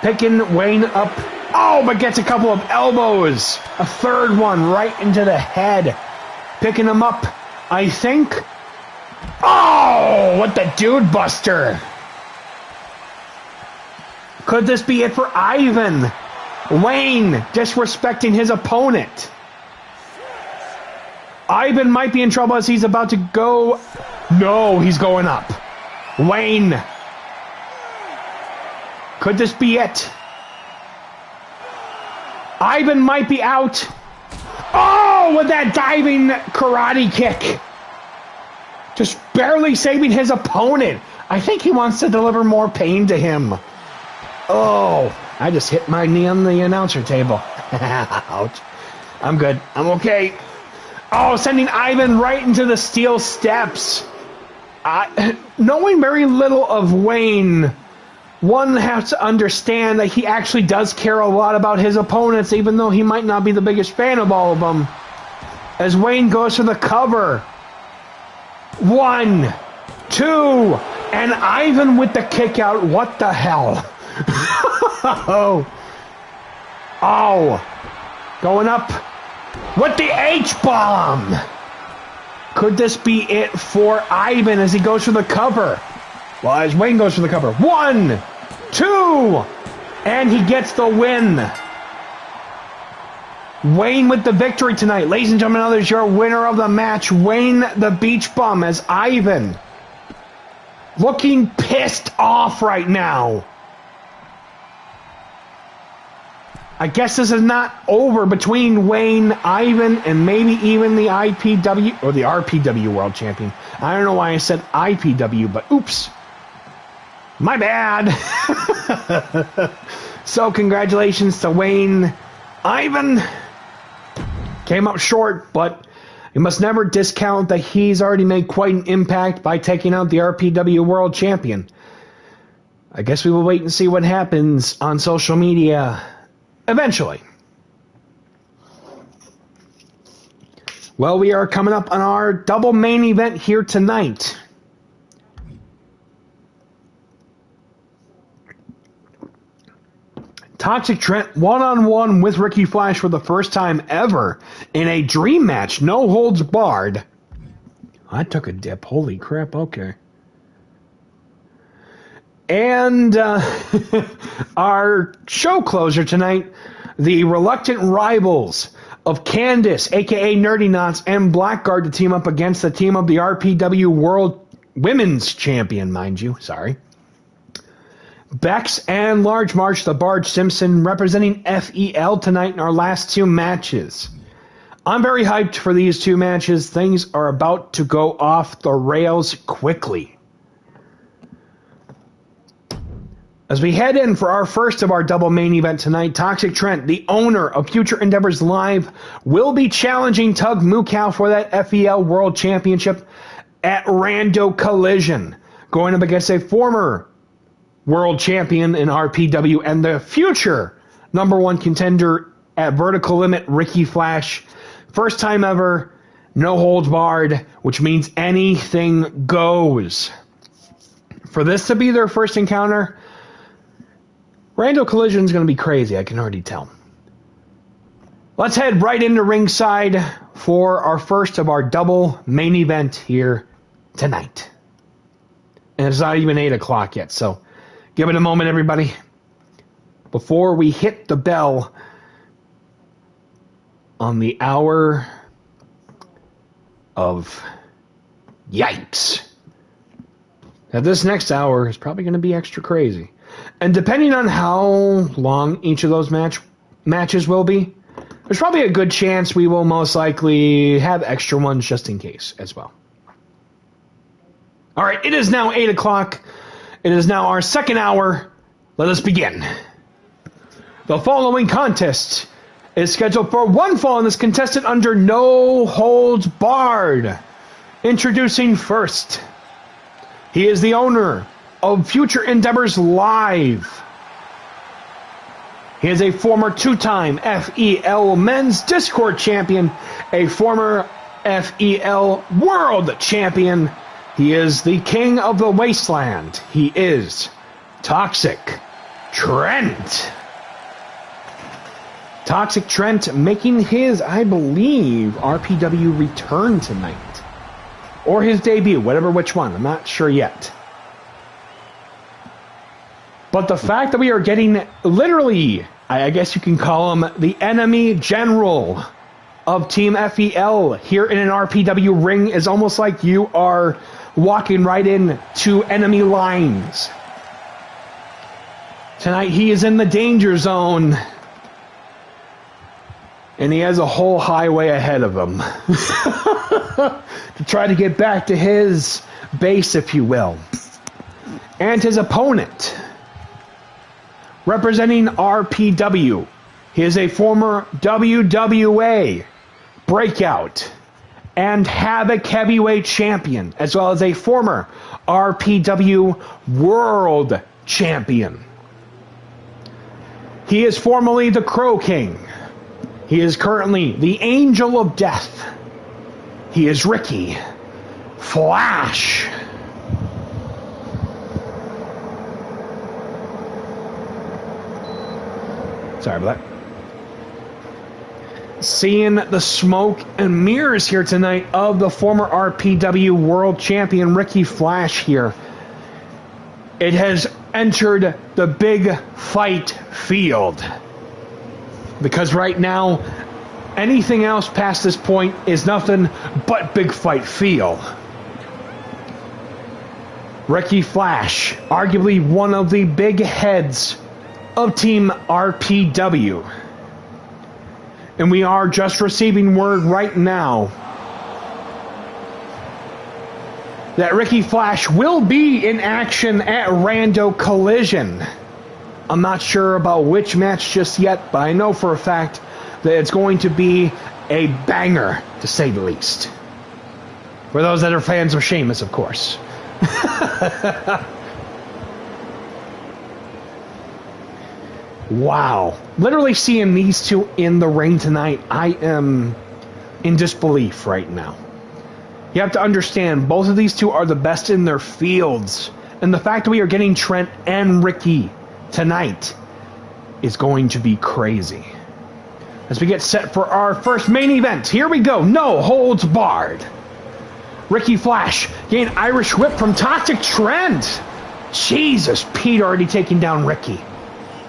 picking Wayne up. Oh, but gets a couple of elbows. A third one right into the head. Picking him up, I think. Oh, what the dude buster. Could this be it for Ivan? Wayne disrespecting his opponent. Ivan might be in trouble as he's about to go. No, he's going up. Wayne. Could this be it? Ivan might be out. Oh, with that diving karate kick. Just barely saving his opponent. I think he wants to deliver more pain to him. Oh, I just hit my knee on the announcer table. Ouch. I'm good. I'm okay. Oh, sending Ivan right into the steel steps. Knowing very little of Wayne, one has to understand that he actually does care a lot about his opponents, even though he might not be the biggest fan of all of them. As Wayne goes for the cover. 1, 2, and Ivan with the kick out. What the hell? Oh. Going up with the H-bomb. Could this be it for Ivan as he goes for the cover? Well, as Wayne goes for the cover. 1, 2, and he gets the win. Wayne with the victory tonight. Ladies and gentlemen, others, your winner of the match, Wayne the Beach Bum, as Ivan looking pissed off right now. I guess this is not over between Wayne, Ivan, and maybe even the IPW, or the RPW World Champion. I don't know why I said IPW, but oops. My bad. So congratulations to Wayne. Ivan came up short, but you must never discount that he's already made quite an impact by taking out the RPW World Champion. I guess we will wait and see what happens on social media eventually. Well, we are coming up on our double main event here tonight. Toxic Trent one-on-one with Ricky Flash for the first time ever in a dream match, no holds barred. I took a dip. Holy crap, okay. And our show closer tonight, the reluctant rivals of Candice, a.k.a. Nerdy Knots, and Blackguard to team up against the team of the RPW World Women's Champion, mind you. Sorry. Bex and Large March, the Barge Simpson, representing FEL tonight in our last two matches. I'm very hyped for these two matches. Things are about to go off the rails quickly. As we head in for our first of our double main event tonight, Toxic Trent, the owner of Future Endeavors Live, will be challenging Tug Mukow for that FEL World Championship at Rando Collision, going up against a former world champion in RPW and the future #1 contender at Vertical Limit, Ricky Flash. First time ever, no holds barred, which means anything goes. For this to be their first encounter, Rando Collision is going to be crazy, I can already tell. Let's head right into ringside for our first of our double main event here tonight. And it's not even 8 o'clock yet, so give it a moment, everybody. Before we hit the bell on the hour of yikes. Now, this next hour is probably going to be extra crazy. And depending on how long each of those matches will be, there's probably a good chance we will most likely have extra ones just in case as well. All right, it is now 8 o'clock. It is now our second hour. Let us begin. The following contest is scheduled for one fall and is contested under no holds barred. Introducing first, he is the owner of Future Endeavors Live. He is a former two-time FEL Men's Discord Champion, a former FEL World Champion. He is the king of the wasteland. He is Toxic Trent. Toxic Trent making his, I believe, RPW return tonight. Or his debut, whatever which one. I'm not sure yet. But the fact that we are getting literally, I guess you can call him the enemy general of Team FEL here in an RPW ring is almost like you are walking right into enemy lines. Tonight he is in the danger zone. And he has a whole highway ahead of him. To try to get back to his base, if you will. And his opponent, representing RPW, he is a former WWA Breakout and Havoc Heavyweight Champion, as well as a former RPW World Champion. He is formerly the Crow King. He is currently the Angel of Death. He is Ricky Flash. Sorry about that. Seeing the smoke and mirrors here tonight of the former RPW World Champion Ricky Flash here. It has entered the big fight field. Because right now, Anything else past this point is nothing but big fight feel. Ricky Flash, arguably one of the big heads of Team RPW. And we are just receiving word right now that Ricky Flash will be in action at Rando Collision. I'm not sure about which match just yet, but I know for a fact that it's going to be a banger, to say the least. For those that are fans of Sheamus, of course. Wow. Literally seeing these two in the ring tonight, I am in disbelief right now. You have to understand, both of these two are the best in their fields. And the fact that we are getting Trent and Ricky tonight is going to be crazy. As we get set for our first main event, here we go. No holds barred. Ricky Flash getting Irish whip from Toxic Trent. Jesus, Pete already taking down Ricky.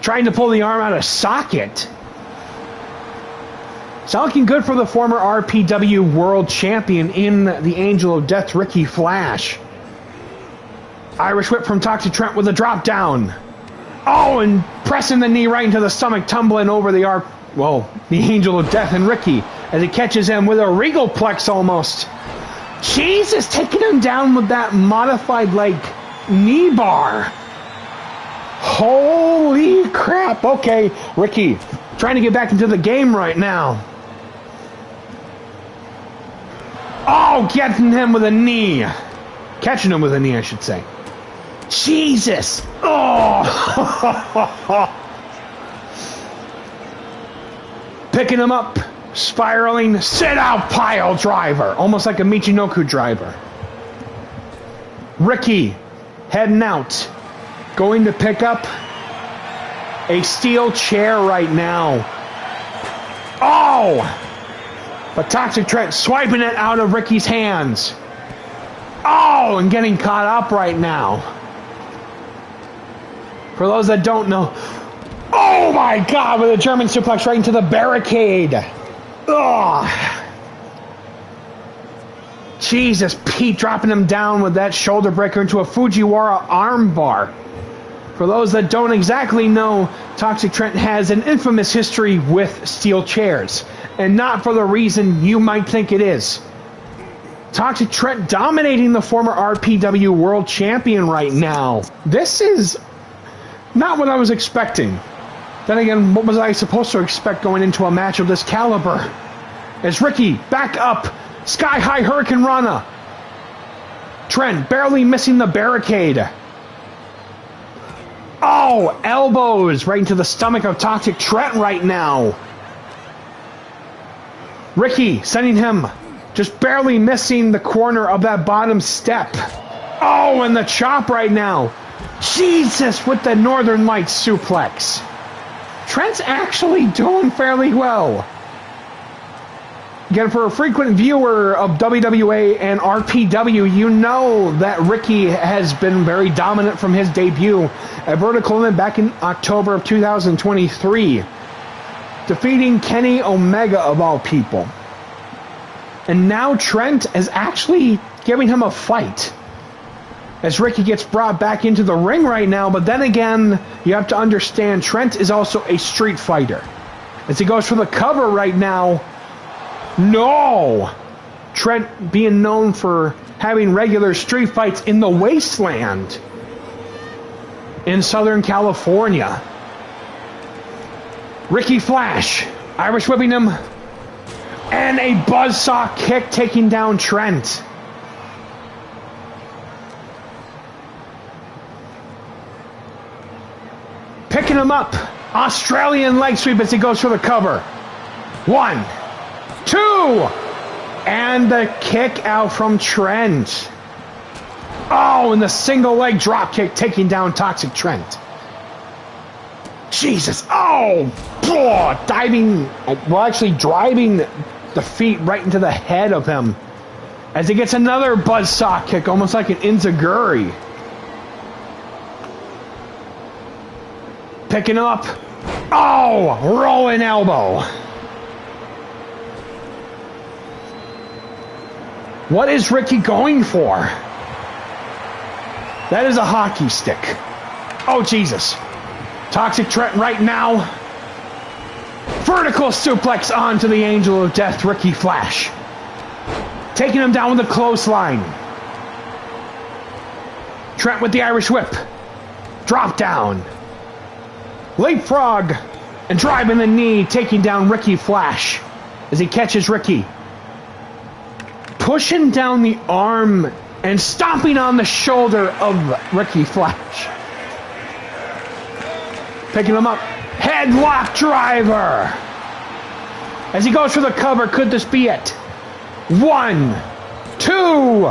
Trying to pull the arm out of socket. It's not looking good for the former RPW World Champion in the Angel of Death, Ricky Flash. Irish whip from Toxic Trent with a drop down. Oh, and pressing the knee right into the stomach, tumbling over the the Angel of Death and Ricky as he catches him with a regal plex almost. Jesus, taking him down with that modified, knee bar. Holy crap. Okay, Ricky trying to get back into the game right now. Oh, getting him with a knee. Catching him with a knee, I should say. Jesus. Oh. Picking him up. Spiraling. Sit out pile driver. Almost like a Michinoku driver. Ricky heading out. Going to pick up a steel chair right now. Oh! But Toxic Trent swiping it out of Ricky's hands. Oh, and getting caught up right now. For those that don't know, oh my God, with a German suplex right into the barricade. Oh. Jesus, Pete dropping him down with that shoulder breaker into a Fujiwara armbar. For those that don't exactly know, Toxic Trent has an infamous history with steel chairs. And not for the reason you might think it is. Toxic Trent dominating the former RPW World Champion right now. This is not what I was expecting. Then again, what was I supposed to expect going into a match of this caliber? As Ricky back up, Sky High Hurricane Rana. Trent barely missing the barricade. Oh, elbows right into the stomach of Toxic Trent right now. Ricky sending him, just barely missing the corner of that bottom step. Oh, and the chop right now. Jesus, with the Northern Lights suplex. Trent's actually doing fairly well. Again, for a frequent viewer of WWA and RPW, you know that Ricky has been very dominant from his debut at Vertical Limit back in October of 2023. Defeating Kenny Omega of all people. And now Trent is actually giving him a fight. As Ricky gets brought back into the ring right now, but then again, you have to understand Trent is also a street fighter. As he goes for the cover right now. No! Trent being known for having regular street fights in the wasteland in Southern California. Ricky Flash, Irish whipping him, and a buzzsaw kick taking down Trent. Picking him up, Australian leg sweep as he goes for the cover. 1, 2, and the kick out from Trent. Oh, and the single leg drop kick taking down Toxic Trent. Jesus, oh, diving, well, actually driving the feet right into the head of him as he gets another buzzsaw kick, almost like an enziguri. Picking him up, oh, rolling elbow. What is Ricky going for? That is a hockey stick. Oh, Jesus. Toxic Trent right now. Vertical suplex onto the Angel of Death, Ricky Flash. Taking him down with a clothesline. Trent with the Irish Whip. Drop down. Leapfrog. And driving the knee, taking down Ricky Flash as he catches Ricky. Pushing down the arm and stomping on the shoulder of Ricky Flash. Picking him up. Headlock driver. As he goes for the cover, could this be it? 1, 2,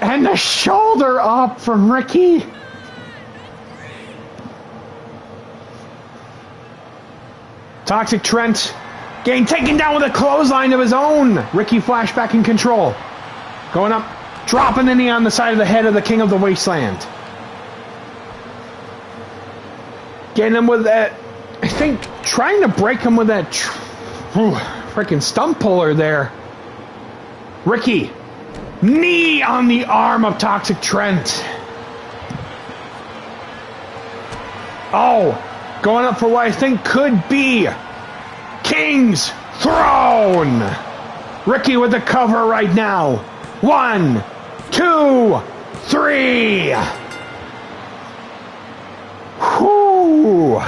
and the shoulder up from Ricky. Toxic Trent getting taken down with a clothesline of his own. Ricky Flash back in control. Going up, dropping the knee on the side of the head of the King of the Wasteland. Getting him with that, I think, trying to break him with that freaking stump puller there. Ricky, knee on the arm of Toxic Trent. Oh, going up for what I think could be King's Throne. Ricky with the cover right now. 1, 2, 3. Whoo.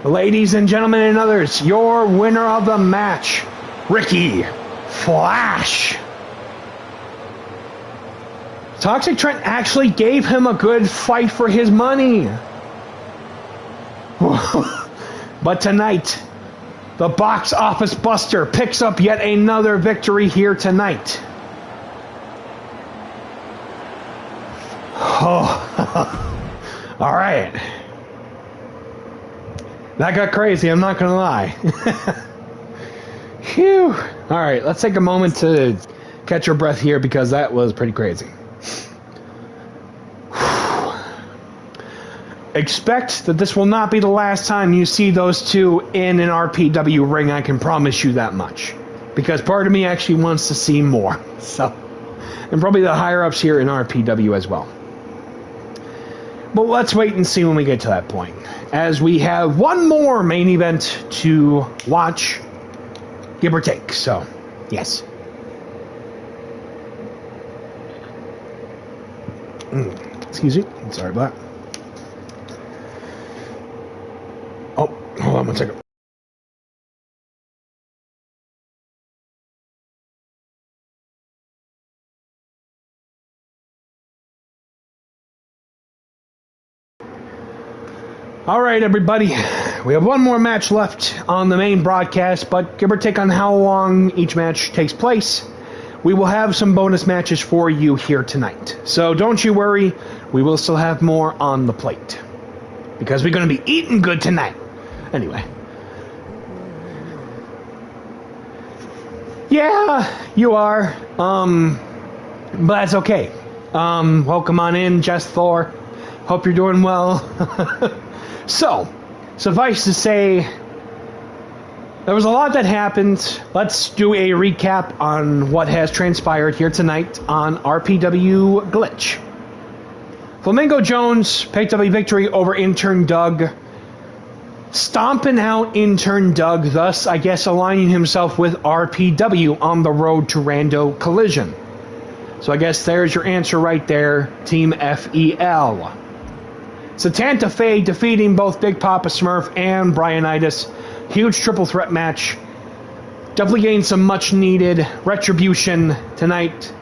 Ladies and gentlemen and others, your winner of the match, Ricky Flash. Toxic Trent actually gave him a good fight for his money. But tonight, the box office buster picks up yet another victory here tonight. Oh, all right. That got crazy, I'm not going to lie. Phew. All right, let's take a moment to catch your breath here because that was pretty crazy. Expect that this will not be the last time you see those two in an RPW ring, I can promise you that much. Because part of me actually wants to see more. So, and probably the higher-ups here in RPW as well. But let's wait and see when we get to that point. As we have one more main event to watch, give or take. So, yes. Excuse me. Sorry about that. Oh, hold on one second. All right, everybody. We have one more match left on the main broadcast, but give or take on how long each match takes place, we will have some bonus matches for you here tonight. So don't you worry, we will still have more on the plate. Because we're going to be eating good tonight. Anyway. Yeah, you are. But that's okay. Welcome on in, Jess Thor. Hope you're doing well. So, suffice to say, there was a lot that happened. Let's do a recap on what has transpired here tonight on RPW Glitch. Flamingo Jones picked up a victory over intern Doug, stomping out intern Doug, thus, I guess, aligning himself with RPW on the road to Rando Collision. So I guess there's your answer right there, Team FEL. Satanta Fe defeating both Big Papa Smurf and Brianitis. Huge triple threat match. Definitely getting some much needed retribution tonight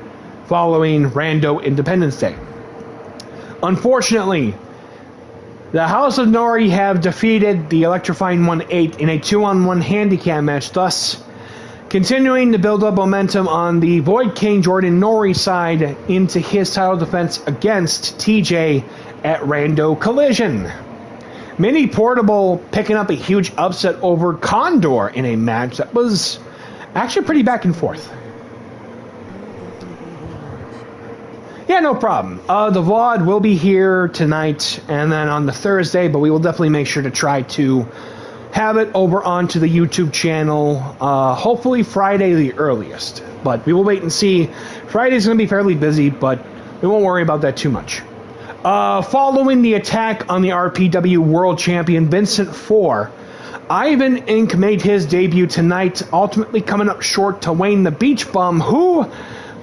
following Rando Independence Day. Unfortunately, the House of Nori have defeated the Electrifying 1-8 in a 2-on-1 handicap match, thus continuing to build up momentum on the Void King Jordan Nori side into his title defense against TJ at Rando Collision. Mini Portable picking up a huge upset over Condor in a match that was actually pretty back and forth. Yeah, no problem. The VOD will be here tonight and then on the Thursday, but we will definitely make sure to try to have it over onto the YouTube channel, hopefully Friday the earliest. But we will wait and see. Friday's going to be fairly busy, but we won't worry about that too much. Following the attack on the RPW World Champion Vincent 4, Ivan Inc. made his debut tonight, ultimately coming up short to Wayne the Beach Bum, who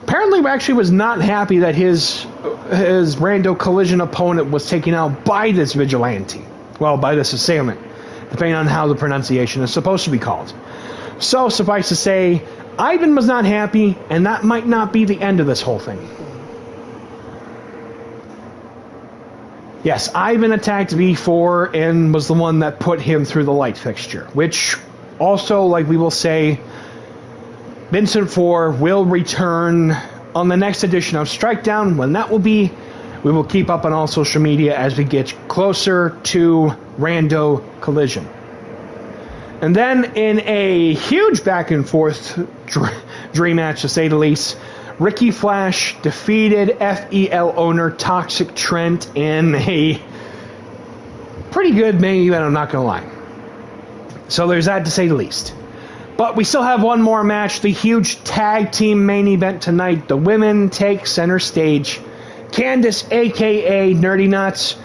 apparently actually was not happy that his Rando Collision opponent was taken out by this vigilante. Well, by this assailant, depending on how the pronunciation is supposed to be called. So, suffice to say, Ivan was not happy, and that might not be the end of this whole thing. Yes, Ivan attacked V4 and was the one that put him through the light fixture, which also, like we will say, Vincent 4 will return on the next edition of Strikedown. When that will be, we will keep up on all social media as we get closer to Rando Collision. And then in a huge back and forth dream match, to say the least, Ricky Flash defeated FEL owner Toxic Trent in a pretty good main event, I'm not going to lie. So there's that, to say the least. But we still have one more match, the huge tag team main event tonight. The women take center stage. Candice, a.k.a. Nerdy Nuts,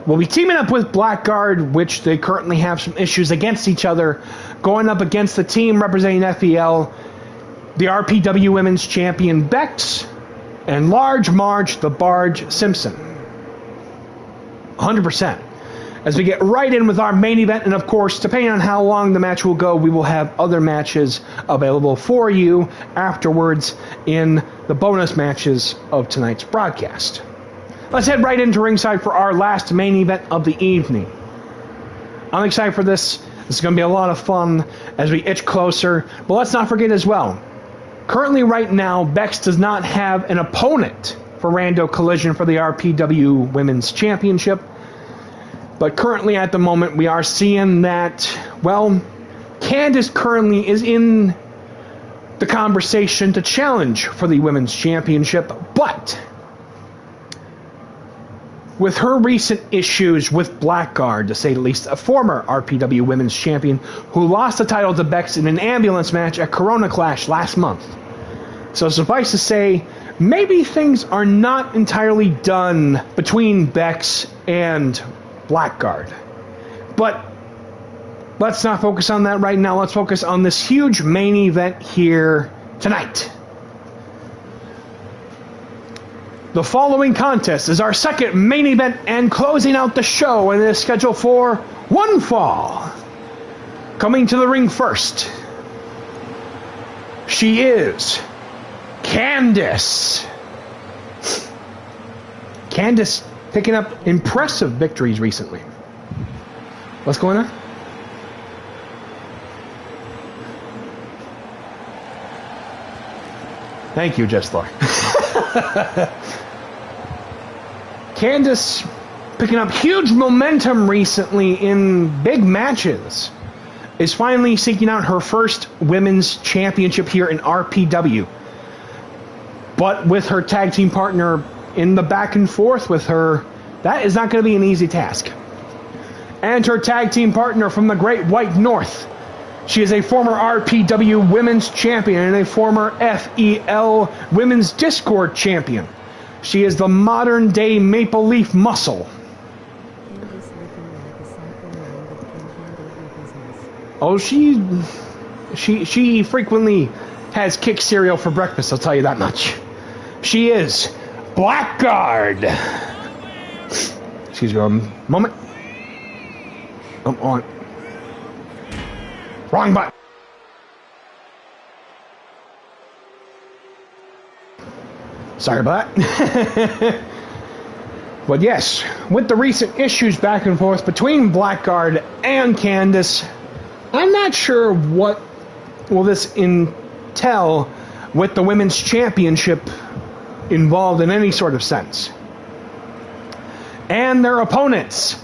will be teaming up with Blackguard, which they currently have some issues against each other, going up against the team representing FEL, the RPW Women's Champion Bex, and Large Marge the Barge Simpson. 100%. As we get right in with our main event, and of course, depending on how long the match will go, we will have other matches available for you afterwards in the bonus matches of tonight's broadcast. Let's head right into ringside for our last main event of the evening. I'm excited for this. This is going to be a lot of fun as we itch closer. But let's not forget as well, currently right now, Bex does not have an opponent for Rando Collision for the RPW Women's Championship. But currently at the moment, we are seeing that, well, Candice currently is in the conversation to challenge for the Women's Championship. But with her recent issues with Blackguard, to say the least, a former RPW Women's Champion who lost the title to Bex in an ambulance match at Corona Clash last month. So suffice to say, maybe things are not entirely done between Bex and Blackguard. But let's not focus on that right now. Let's focus on this huge main event here tonight. The following contest is our second main event and closing out the show, and it is scheduled for one fall. Coming to the ring first, she is Candice. Candice picking up impressive victories recently. What's going on? Thank you, Jeslar. Candice picking up huge momentum recently in big matches. Is finally seeking out her first women's championship here in RPW. But with her tag team partner in the back and forth with her, that is not going to be an easy task. And her tag team partner from the Great White North. She is a former RPW Women's Champion and a former FEL Women's Discord Champion. She is the modern day Maple Leaf Muscle. Oh, she frequently has kick cereal for breakfast, I'll tell you that much. She is Blackguard. Excuse me a moment. I'm on. Wrong button. Sorry about that. But yes, with the recent issues back and forth between Blackguard and Candice, I'm not sure what will this entail with the Women's Championship involved in any sort of sense. And their opponents,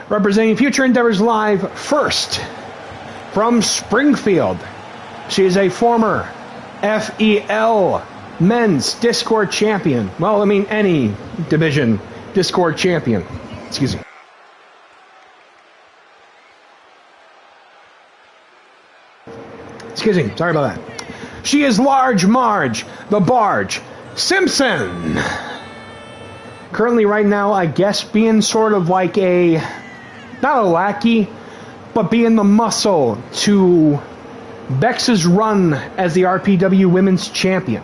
representing Future Endeavors Live first, from Springfield. She is a former FEL Men's Discord Champion. Well, I mean, any division Discord Champion. Excuse me. Excuse me. Sorry about that. She is Large Marge, the Barge Simpson. Currently, right now, I guess being sort of like not a lackey, but being the muscle to Bex's run as the RPW Women's Champion.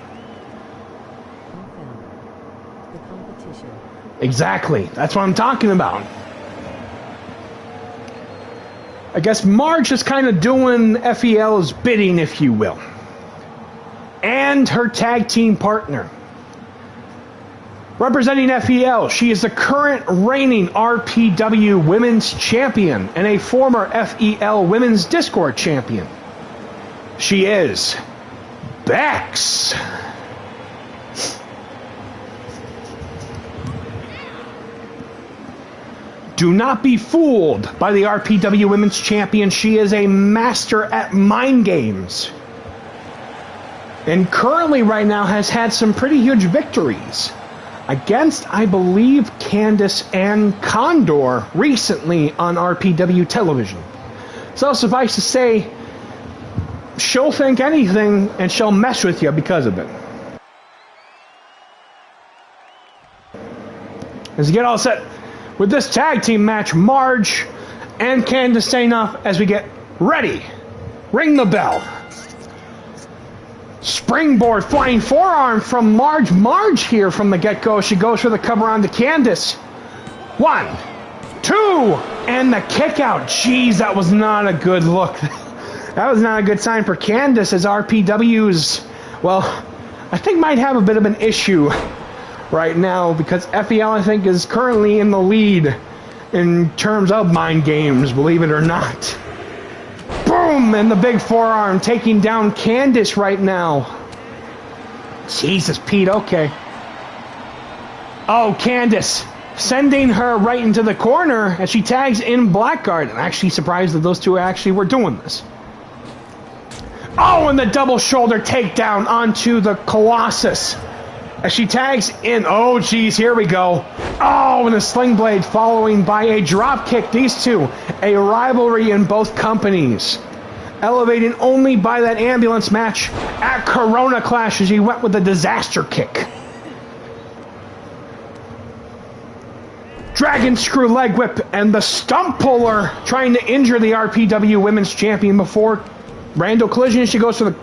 The competition. Exactly. That's what I'm talking about. I guess Marge is kind of doing FEL's bidding, if you will. And her tag team partner. Representing FEL, she is the current reigning RPW Women's Champion and a former FEL Women's Discord Champion. She is Bex. Do not be fooled by the RPW Women's Champion. She is a master at mind games. And currently right now has had some pretty huge victories against, I believe, Candice and Condor recently on RPW television. So suffice to say, she'll think anything and she'll mess with you because of it. As you get all set with this tag team match, Marge and Candice staying off as we get ready. Ring the bell. Springboard flying forearm from Marge. Marge here from the get-go. She goes for the cover on to Candice. 1, 2, and the kick out. Jeez, that was not a good look. That was not a good sign for Candice, as RPW's, well, I think might have a bit of an issue right now, because FEL, I think, is currently in the lead in terms of mind games, believe it or not. Boom! And the big forearm taking down Candice right now. Jesus, Pete, okay. Oh, Candice sending her right into the corner as she tags in Blackguard. I'm actually surprised that those two actually were doing this. Oh, and the double shoulder takedown onto the Colossus as she tags in. Oh, geez, here we go. Oh, and a sling blade following by a drop kick. These two, a rivalry in both companies. Elevating only by that ambulance match at Corona Clash as he went with a disaster kick. Dragon screw leg whip and the stump puller trying to injure the RPW Women's Champion before Rando collision. She goes for the...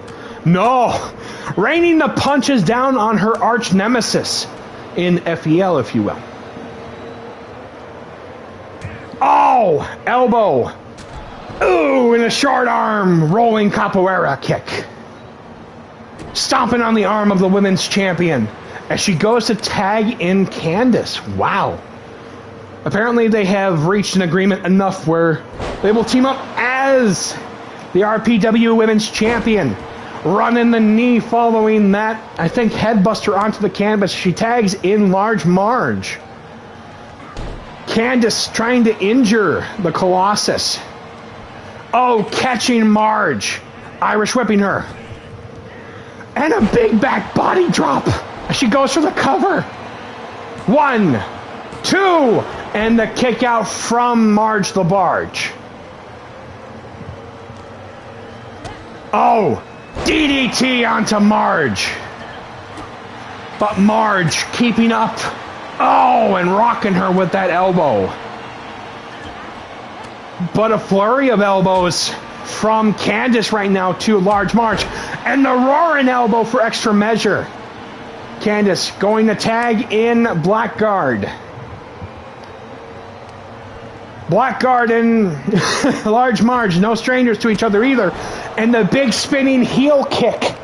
No! Raining the punches down on her arch nemesis in FEL, if you will. Oh! Elbow. Ooh, and a short arm rolling capoeira kick. Stomping on the arm of the Women's Champion as she goes to tag in Candice. Wow. Apparently they have reached an agreement enough where they will team up as the RPW Women's Champion. Running the knee following that, I think, headbuster onto the canvas. She tags in Large Marge. Candice trying to injure the Colossus. Oh, catching Marge. Irish whipping her. And a big back body drop as she goes for the cover. 1, 2, and the kick out from Marge the Barge. Oh, DDT onto Marge. But Marge keeping up. Oh, and rocking her with that elbow. But a flurry of elbows from Candice right now to Large Marge. And the roaring elbow for extra measure. Candice going to tag in Blackguard. Blackguard and Large Marge, no strangers to each other either. And the big spinning heel kick.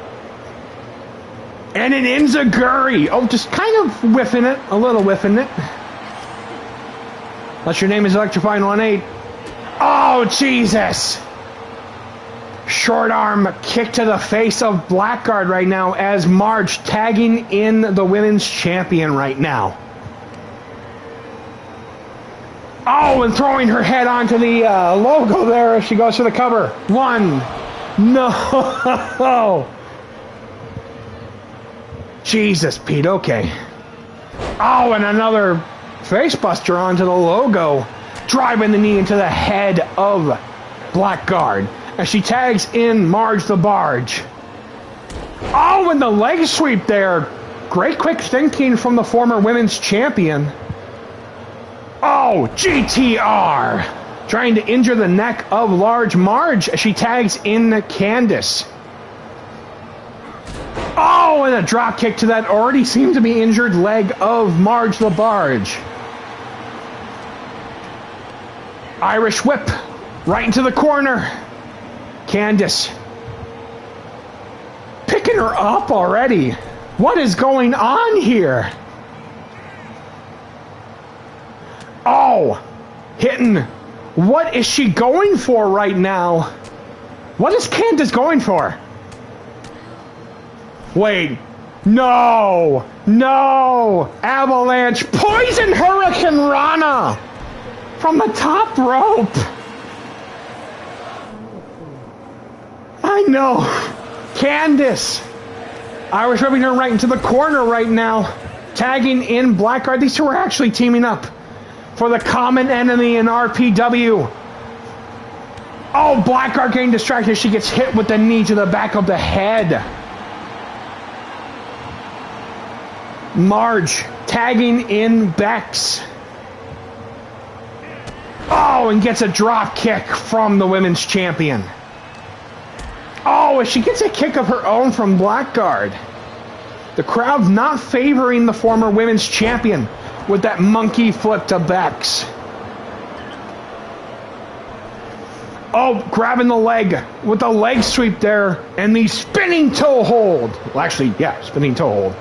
And an enziguri. Oh, just kind of whiffing it. A little whiffing it. Unless your name is Electrifying 1-8. Oh, Jesus. Short arm kick to the face of Blackguard right now as Marge tagging in the Women's Champion right now. Oh, and throwing her head onto the logo there as she goes for the cover. 1. No. Jesus, Pete, okay. Oh, and another facebuster onto the logo. Driving the knee into the head of Blackguard. as she tags in Marge the Barge. Oh, and the leg sweep there. Great quick thinking from the former women's champion. Oh, GTR. Trying to injure the neck of Large Marge as she tags in Candice. Oh, and a drop kick to that already seemed to be injured leg of Marge the Barge. Irish whip right into the corner. Candice picking her up already. What is going on here? Oh, hitting. What is she going for right now? What is Candice going for? Wait. No. No. Avalanche. Poison Hurricane Rana. From the top rope. I know. Candice. Irish rubbing her right into the corner right now. Tagging in Blackguard. These two are actually teaming up for the common enemy in RPW. Oh, Blackguard getting distracted. She gets hit with the knee to the back of the head. Marge tagging in Bex. Oh, and gets a drop kick from the women's champion. Oh, she gets a kick of her own from Blackguard. The crowd not favoring the former women's champion with that monkey flip to Bex. Oh, grabbing the leg with the leg sweep there and the spinning toe hold. Well, actually, yeah, spinning toe hold.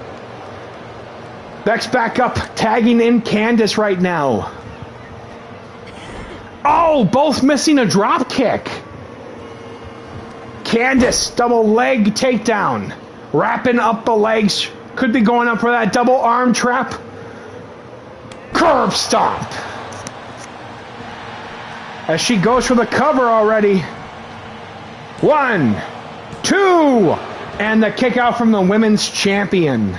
Bex back up, tagging in Candice right now. Oh, both missing a drop kick. Candice, double leg takedown. Wrapping up the legs. Could be going up for that double arm trap. Curb stomp. As she goes for the cover already. 1, 2, and the kick out from the women's champion.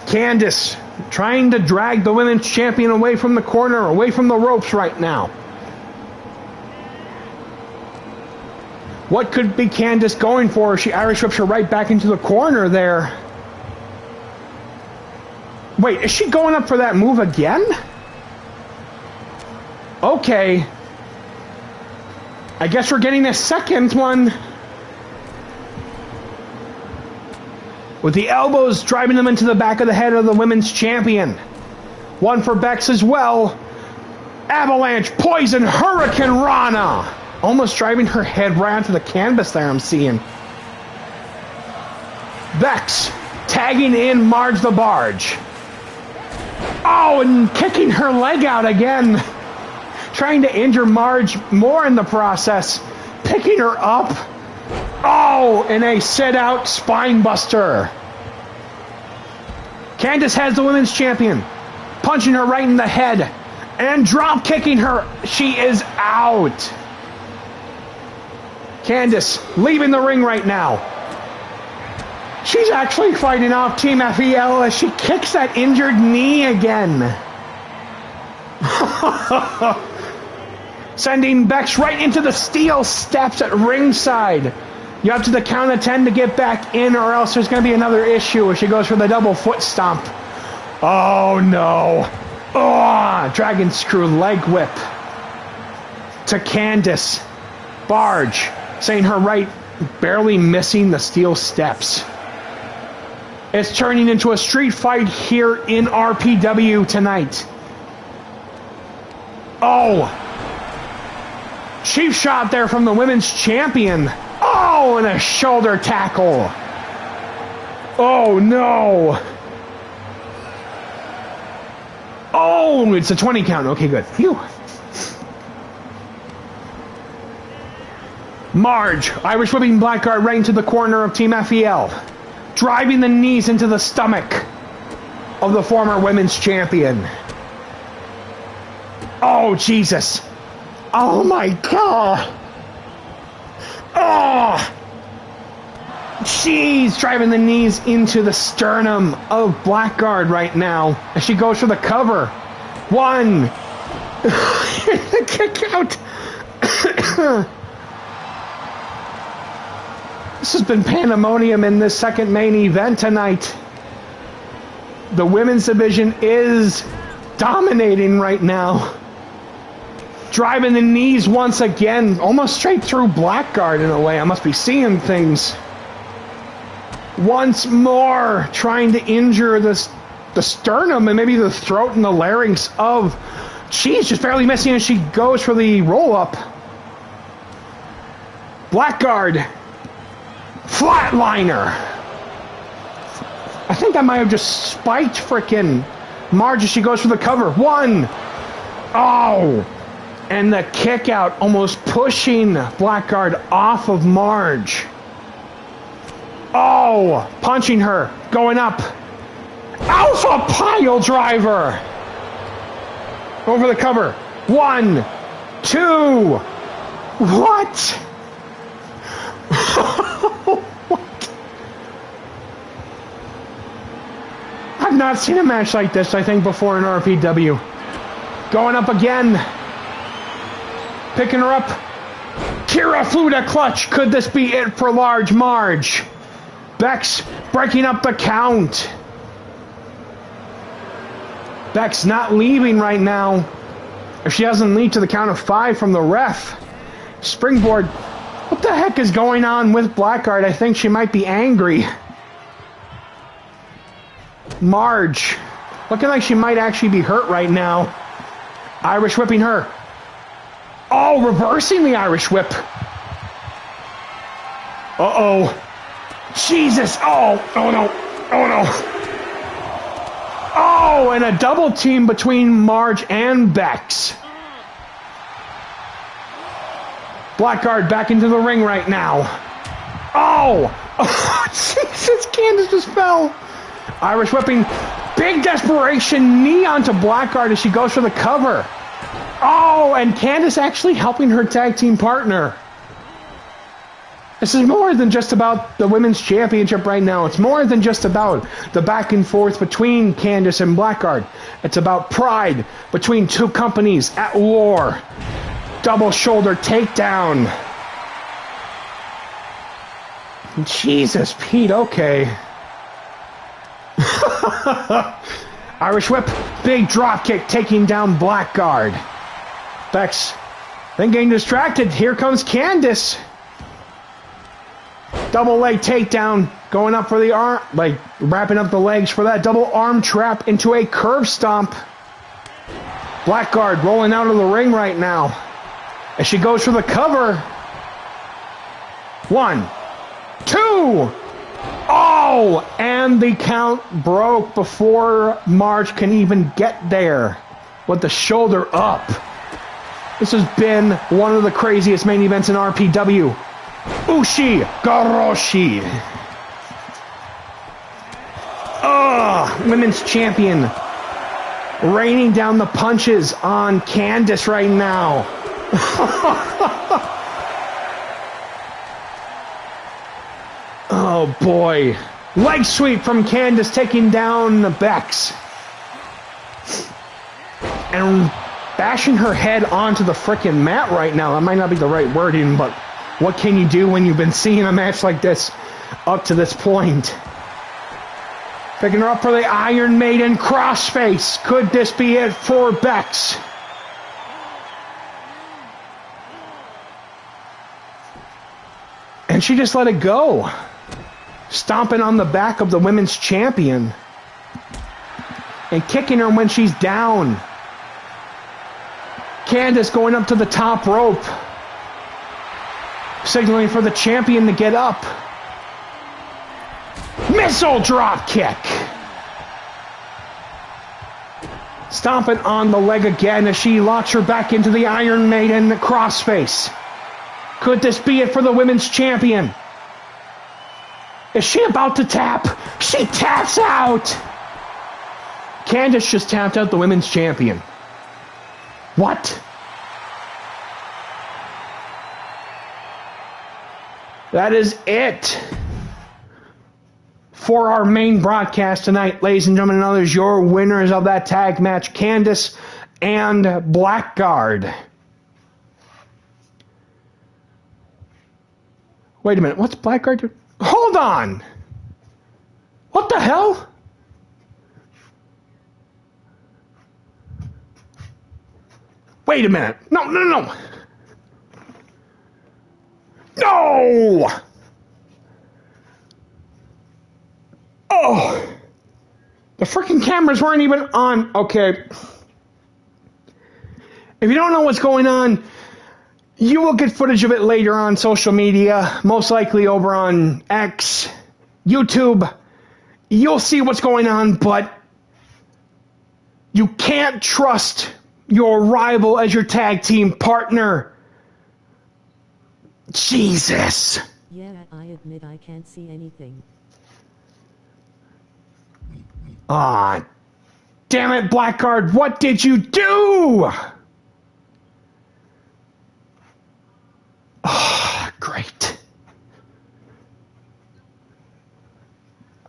Candice trying to drag the women's champion away from the corner, away from the ropes right now. What could be Candice going for? She Irish whips her right back into the corner there. Wait, is she going up for that move again? Okay. I guess we're getting a second one. With the elbows driving them into the back of the head of the women's champion. One for Bex as well. Avalanche, Poison, Hurricane Rana. Almost driving her head right onto the canvas there, I'm seeing. Bex tagging in Marge the Barge. Oh, and kicking her leg out again. Trying to injure Marge more in the process. Picking her up. Oh, and a sit-out spine buster. Candice has the women's champion. Punching her right in the head. And drop kicking her. She is out. Candice leaving the ring right now. She's actually fighting off Team FEL as she kicks that injured knee again. Sending Bex right into the steel steps at ringside. You have to the count of 10 to get back in, or else there's going to be another issue as she goes for the double foot stomp. Oh no. Oh, dragon screw leg whip to Candice. Barge saying her right, barely missing the steel steps. It's turning into a street fight here in RPW tonight. Oh. Cheap shot there from the women's champion. Oh, and a shoulder tackle. Oh, no. Oh, it's a 20 count. Okay, good. Phew. Marge, Irish whipping Blackguard right into the corner of Team FEL. Driving the knees into the stomach of the former women's champion. Oh, Jesus. Oh, my God. Oh. She's driving the knees into the sternum of Blackguard right now as she goes for the cover. 1, The kick out. This has been pandemonium in this second main event tonight. The women's division is dominating right now. Driving the knees once again, almost straight through Blackguard in a way. I must be seeing things. Once more, trying to injure the sternum and maybe the throat and the larynx of... She's just barely missing as she goes for the roll-up. Blackguard. Flatliner. I think I might have just spiked frickin' Marge as she goes for the cover. 1. Oh. And the kick out almost pushing Blackguard off of Marge. Oh. Punching her. Going up. Alpha pile driver. Over the cover. 1, 2. What? What? I've not seen a match like this, I think, before in RPW. Going up again. Picking her up. Kira Fluda clutch. Could this be it for Large Marge? Bex breaking up the count. Beck's not leaving right now. If she doesn't lead to the count of 5 from the ref. Springboard. What the heck is going on with Blackguard? I think she might be angry. Marge. Looking like she might actually be hurt right now. Irish whipping her. Oh, reversing the Irish whip. Uh-oh. Jesus. Oh, oh no. Oh no. Oh, and a double team between Marge and Bex. Blackguard back into the ring right now. Oh! Oh, Jesus, Candice just fell. Irish whipping. Big desperation knee onto Blackguard as she goes for the cover. Oh, and Candice actually helping her tag team partner. This is more than just about the Women's Championship right now. It's more than just about the back and forth between Candice and Blackguard. It's about pride between two companies at war. Double shoulder takedown. Jesus, Pete, okay. Irish whip, big drop kick taking down Blackguard. Bex then getting distracted. Here comes Candice. Double leg takedown, going up for the arm, like wrapping up the legs for that double arm trap into a curve stomp. Blackguard rolling out of the ring right now as she goes for the cover. 1, 2. Oh, and the count broke before Marge can even get there with the shoulder up. This has been one of the craziest main events in RPW. Ushi Garoshi. Women's champion. Raining down the punches on Candice right now. Oh boy. Leg sweep from Candice taking down Bex. And bashing her head onto the frickin' mat right now. That might not be the right wording, but what can you do when you've been seeing a match like this up to this point? Picking her up for the Iron Maiden crossface. Could this be it for Bex? And she just let it go. Stomping on the back of the women's champion. And kicking her when she's down. Candice going up to the top rope. Signaling for the champion to get up. Missile drop kick. Stomping on the leg again as she locks her back into the Iron Maiden crossface. Could this be it for the women's champion? Is she about to tap? She taps out. Candice just tapped out the women's champion. What? That is it for our main broadcast tonight, ladies and gentlemen. And others, your winners of that tag match, Candice and Blackguard. Wait a minute, what's Blackguard doing? Hold on! What the hell? Wait a minute. No. No! Oh! The freaking cameras weren't even on. Okay. If you don't know what's going on, you will get footage of it later on social media, most likely over on X, YouTube. You'll see what's going on, but you can't trust your rival as your tag team partner. Jesus. Yeah, I admit I can't see anything. Ah, damn it, Blackguard, what did you do? Ah, great.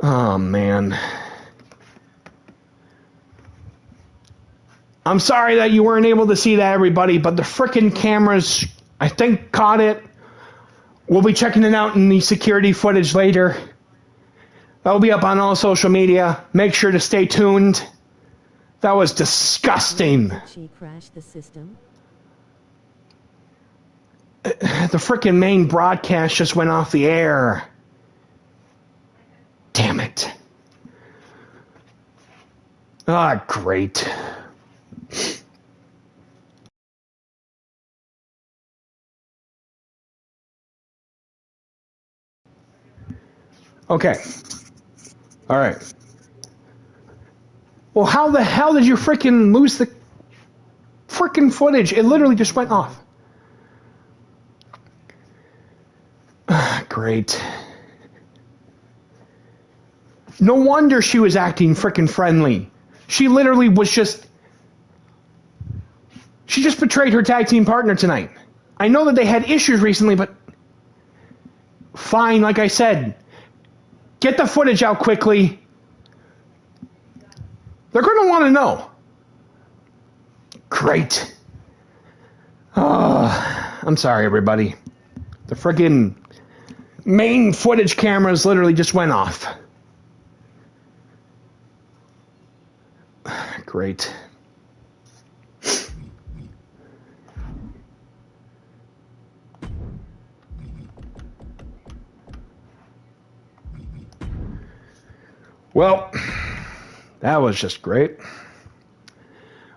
Oh, man. I'm sorry that you weren't able to see that, everybody, but the frickin' cameras, I think, caught it. We'll be checking it out in the security footage later. That'll be up on all social media. Make sure to stay tuned. That was disgusting. Did she crash the system? The frickin' main broadcast just went off the air. Damn it. Ah, great. Okay. All right. Well, how the hell did you frickin' lose the frickin' footage? It literally just went off. Great. No wonder she was acting frickin' friendly. She literally was just... She just betrayed her tag team partner tonight. I know that they had issues recently, but... Fine, like I said. Get the footage out quickly. They're going to want to know. Great. I'm sorry, everybody. The friggin' main footage cameras literally just went off. Great. Well, that was just great.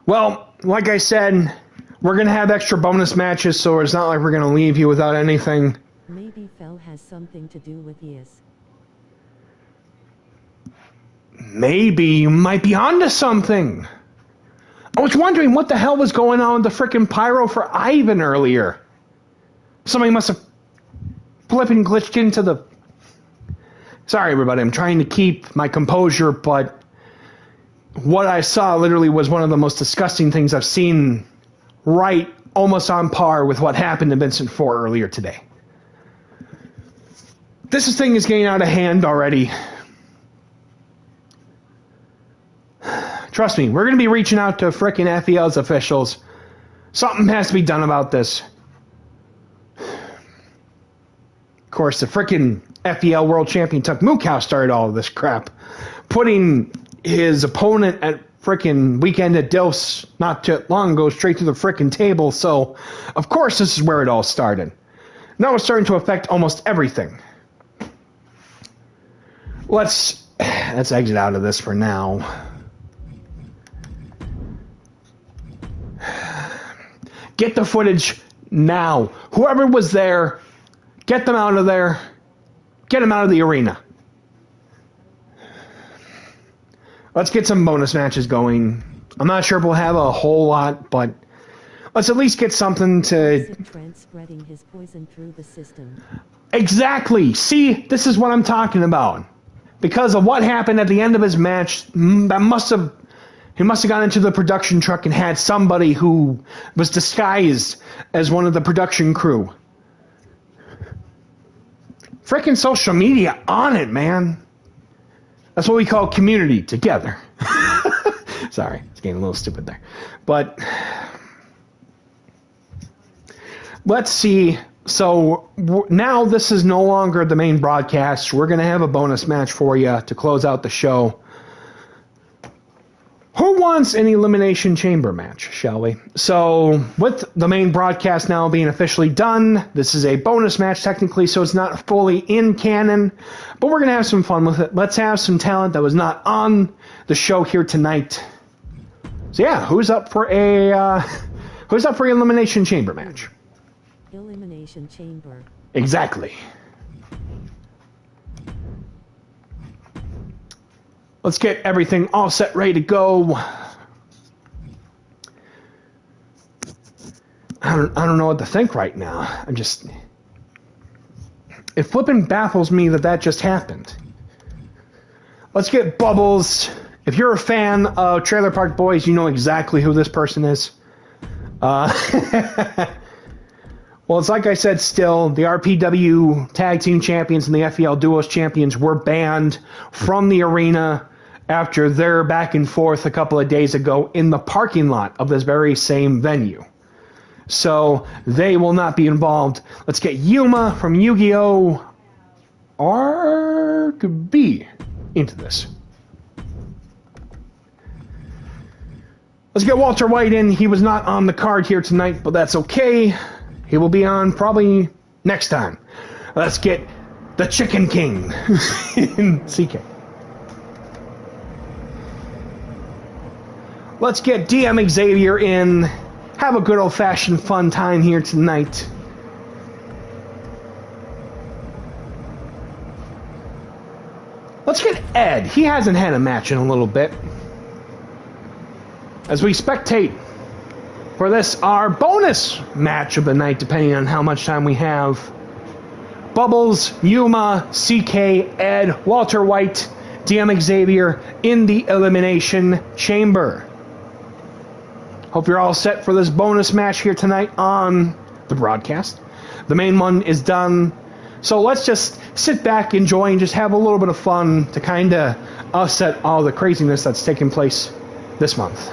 Well, like I said, we're going to have extra bonus matches, so it's not like we're going to leave you without anything. Maybe FEL has something to do with this. Maybe you might be onto something. I was wondering what the hell was going on with the frickin' pyro for Ivan earlier. Somebody must have flipping glitched into the... Sorry, everybody, I'm trying to keep my composure, but what I saw literally was one of the most disgusting things I've seen, right almost on par with what happened to Vincent 4 earlier today. This thing is getting out of hand already. Trust me, we're going to be reaching out to frickin' FEL's officials. Something has to be done about this. Of course, the frickin' FEL World Champion Tuck Mukau started all of this crap, putting his opponent at frickin' Weekend at Dos not too long ago straight to the frickin' table, so of course this is where it all started. Now it's starting to affect almost everything. Let's exit out of this for now. Get the footage now. Whoever was there, get them out of there. Get them out of the arena. Let's get some bonus matches going. I'm not sure if we'll have a whole lot, but let's at least get something to... Trent spreading his poison through the system. Exactly. See, this is what I'm talking about. Because of what happened at the end of his match, that must have... He must have gone into the production truck and had somebody who was disguised as one of the production crew. Frickin' social media on it, man. That's what we call community together. Sorry, it's getting a little stupid there. But let's see. So now this is no longer the main broadcast. We're going to have a bonus match for you to close out the show. Who wants an Elimination Chamber match, shall we? So, with the main broadcast now being officially done, this is a bonus match technically, so it's not fully in canon, but we're going to have some fun with it. Let's have some talent that was not on the show here tonight. So yeah, who's up for an Elimination Chamber match? Elimination Chamber. Exactly. Let's get everything all set, ready to go. I don't know what to think right now. It flipping baffles me that just happened. Let's get Bubbles. If you're a fan of Trailer Park Boys, you know exactly who this person is. Well, it's like I said, still, the RPW Tag Team Champions and the FEL Duos Champions were banned from the arena after their back and forth a couple of days ago in the parking lot of this very same venue. So they will not be involved. Let's get Yuma from Yu-Gi-Oh! RPW into this. Let's get Walter White in. He was not on the card here tonight, but that's okay. He will be on probably next time. Let's get the Chicken King in CK. Let's get DM Xavier in. Have a good old-fashioned fun time here tonight. Let's get Ed. He hasn't had a match in a little bit. As we spectate for this, our bonus match of the night, depending on how much time we have. Bubbles, Yuma, CK, Ed, Walter White, DM Xavier in the Elimination Chamber. Hope you're all set for this bonus match here tonight on the broadcast. The main one is done. So let's just sit back, enjoy, and just have a little bit of fun to kind of offset all the craziness that's taking place this month.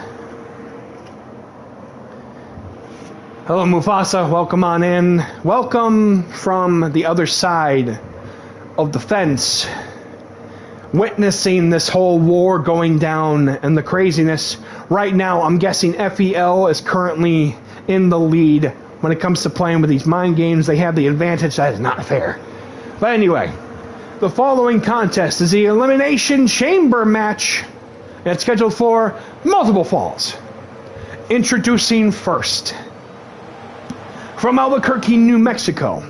Hello, Mufasa. Welcome on in. Welcome from the other side of the fence, witnessing this whole war going down and the craziness. Right now, I'm guessing FEL is currently in the lead when it comes to playing with these mind games. They have the advantage. That is not fair. But anyway, the following contest is the Elimination Chamber match. And it's scheduled for multiple falls. Introducing first, from Albuquerque, New Mexico.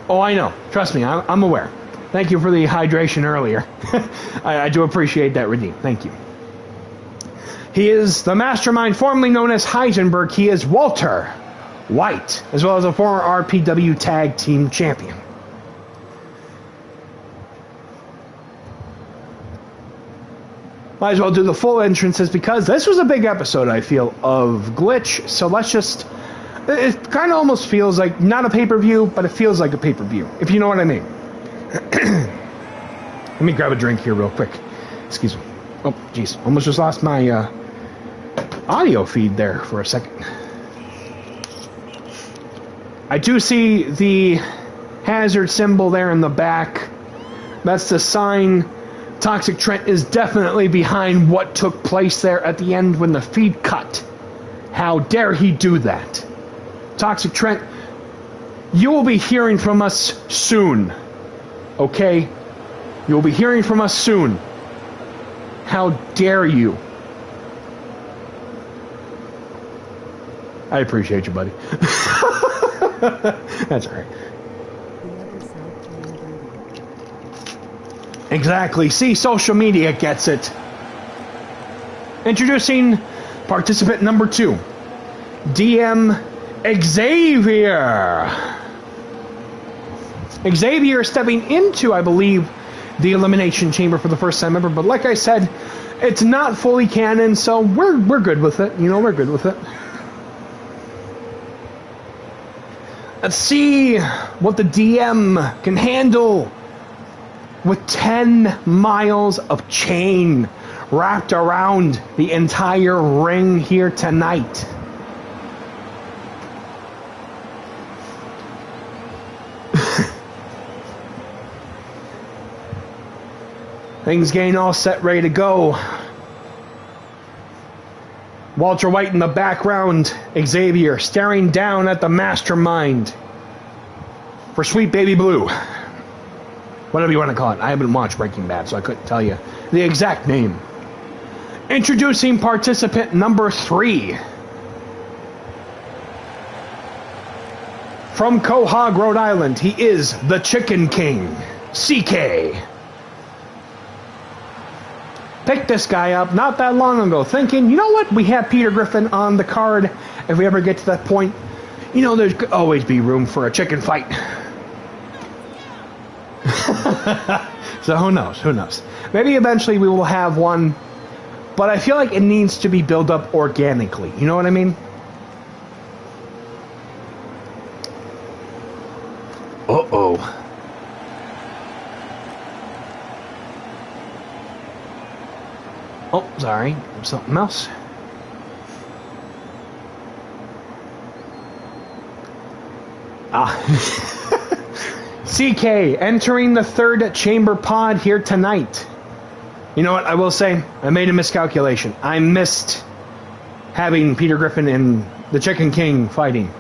Oh, I know. Trust me, I'm aware. Thank you for the hydration earlier. I do appreciate that, Redeem. Thank you. He is the mastermind formerly known as Heisenberg. He is Walter White, as well as a former RPW Tag Team Champion. Might as well do the full entrances because this was a big episode, I feel, of Glitch. So let's just... It kind of almost feels like, not a pay-per-view, but it feels like a pay-per-view, if you know what I mean. Let me grab a drink here real quick. Excuse me. Oh, jeez. Almost just lost my audio feed there for a second. I do see the hazard symbol there in the back. That's the sign. Toxic Trent is definitely behind what took place there at the end when the feed cut. How dare he do that? Toxic Trent, you will be hearing from us soon. Okay? You will be hearing from us soon. How dare you? I appreciate you, buddy. That's all right. Exactly. See, social media gets it. Introducing participant number 2, DM Xavier. Xavier stepping into, I believe, the Elimination Chamber for the first time ever. But like I said, it's not fully canon, so we're good with it. You know, we're good with it. Let's see what the DM can handle with 10 miles of chain wrapped around the entire ring here tonight. Things getting all set, ready to go. Walter White in the background, Xavier staring down at the mastermind for Sweet Baby Blue. Whatever you want to call it. I haven't watched Breaking Bad, so I couldn't tell you the exact name. Introducing participant number 3. From Quahog, Rhode Island, he is the Chicken King, CK. Picked this guy up not that long ago, thinking, you know what, we have Peter Griffin on the card. If we ever get to that point, you know, there's always be room for a chicken fight. So who knows? Maybe eventually we will have one, but I feel like it needs to be built up organically. You know what I mean? Uh-oh. Oh, sorry. Something else. CK entering the third chamber pod here tonight. You know what? I will say, I made a miscalculation. I missed having Peter Griffin and the Chicken King fighting.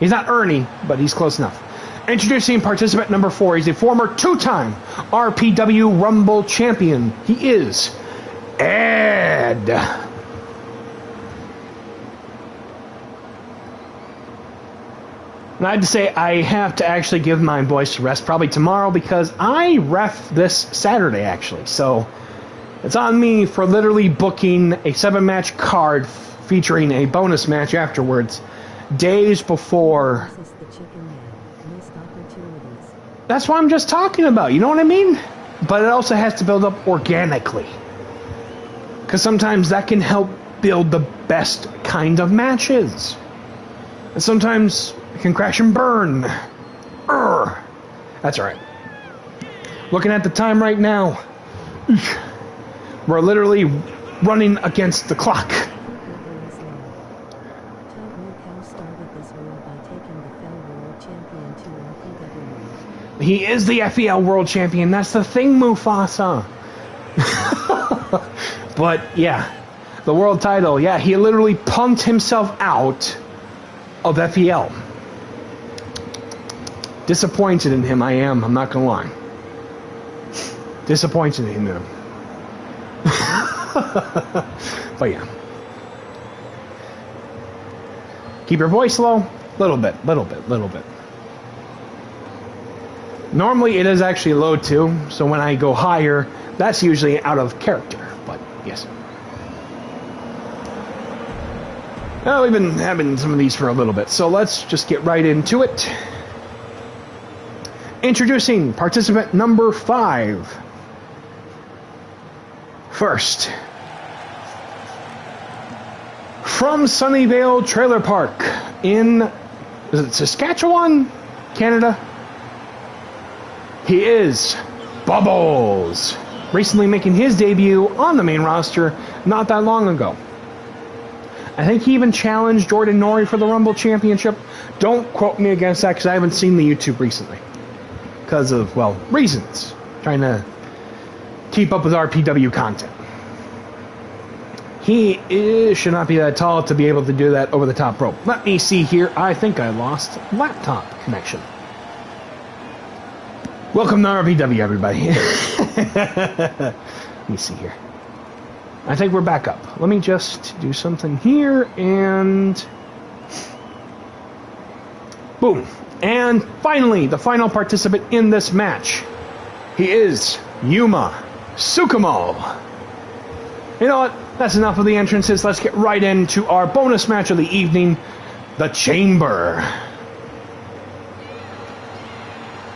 He's not Ernie, but he's close enough. Introducing participant number 4. He's a former 2-time RPW Rumble champion. He is Ed. And I had to say, I have to actually give my voice a rest probably tomorrow because I ref this Saturday, actually. So it's on me for literally booking a 7-match card featuring a bonus match afterwards, days before. That's what I'm just talking about, you know what I mean? But it also has to build up organically. Because sometimes that can help build the best kind of matches. And sometimes it can crash and burn. That's alright. Looking at the time right now, we're literally running against the clock. He is the FEL World Champion. That's the thing, Mufasa. But, yeah. The world title. Yeah, he literally punked himself out of FEL. Disappointed in him, I am. I'm not going to lie. Disappointed in him. But, yeah. Keep your voice low. Little bit. Normally it is actually low too, so when I go higher, that's usually out of character, but yes. Well, we've been having some of these for a little bit, so let's just get right into it. Introducing participant number 5. First, from Sunnyvale Trailer Park in, is it Saskatchewan, Canada? He is Bubbles, recently making his debut on the main roster not that long ago. I think he even challenged Jordan Nori for the Rumble Championship. Don't quote me against that because I haven't seen the YouTube recently. Because of, well, reasons. Trying to keep up with RPW content. He should not be that tall to be able to do that over the top rope. Let me see here. I think I lost laptop connection. Welcome to RPW, everybody. Let me see here. I think we're back up. Let me just do something here, and boom. And finally, the final participant in this match. He is Yuma Tsukumo. You know what? That's enough of the entrances. Let's get right into our bonus match of the evening, The Chamber.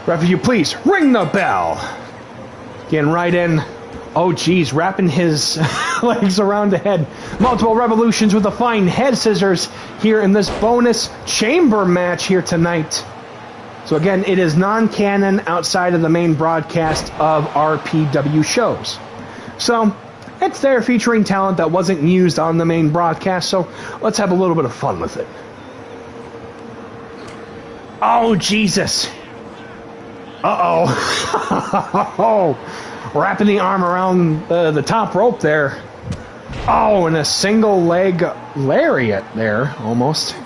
Ref, if you please, ring the bell. Getting right in. Oh, geez, wrapping his legs around the head. Multiple revolutions with the fine head scissors here in this bonus chamber match here tonight. So again, it is non-canon outside of the main broadcast of RPW shows. So, it's there featuring talent that wasn't used on the main broadcast, so let's have a little bit of fun with it. Oh, Jesus. Uh-oh. Wrapping the arm around the top rope there. Oh, and a single leg lariat there, almost.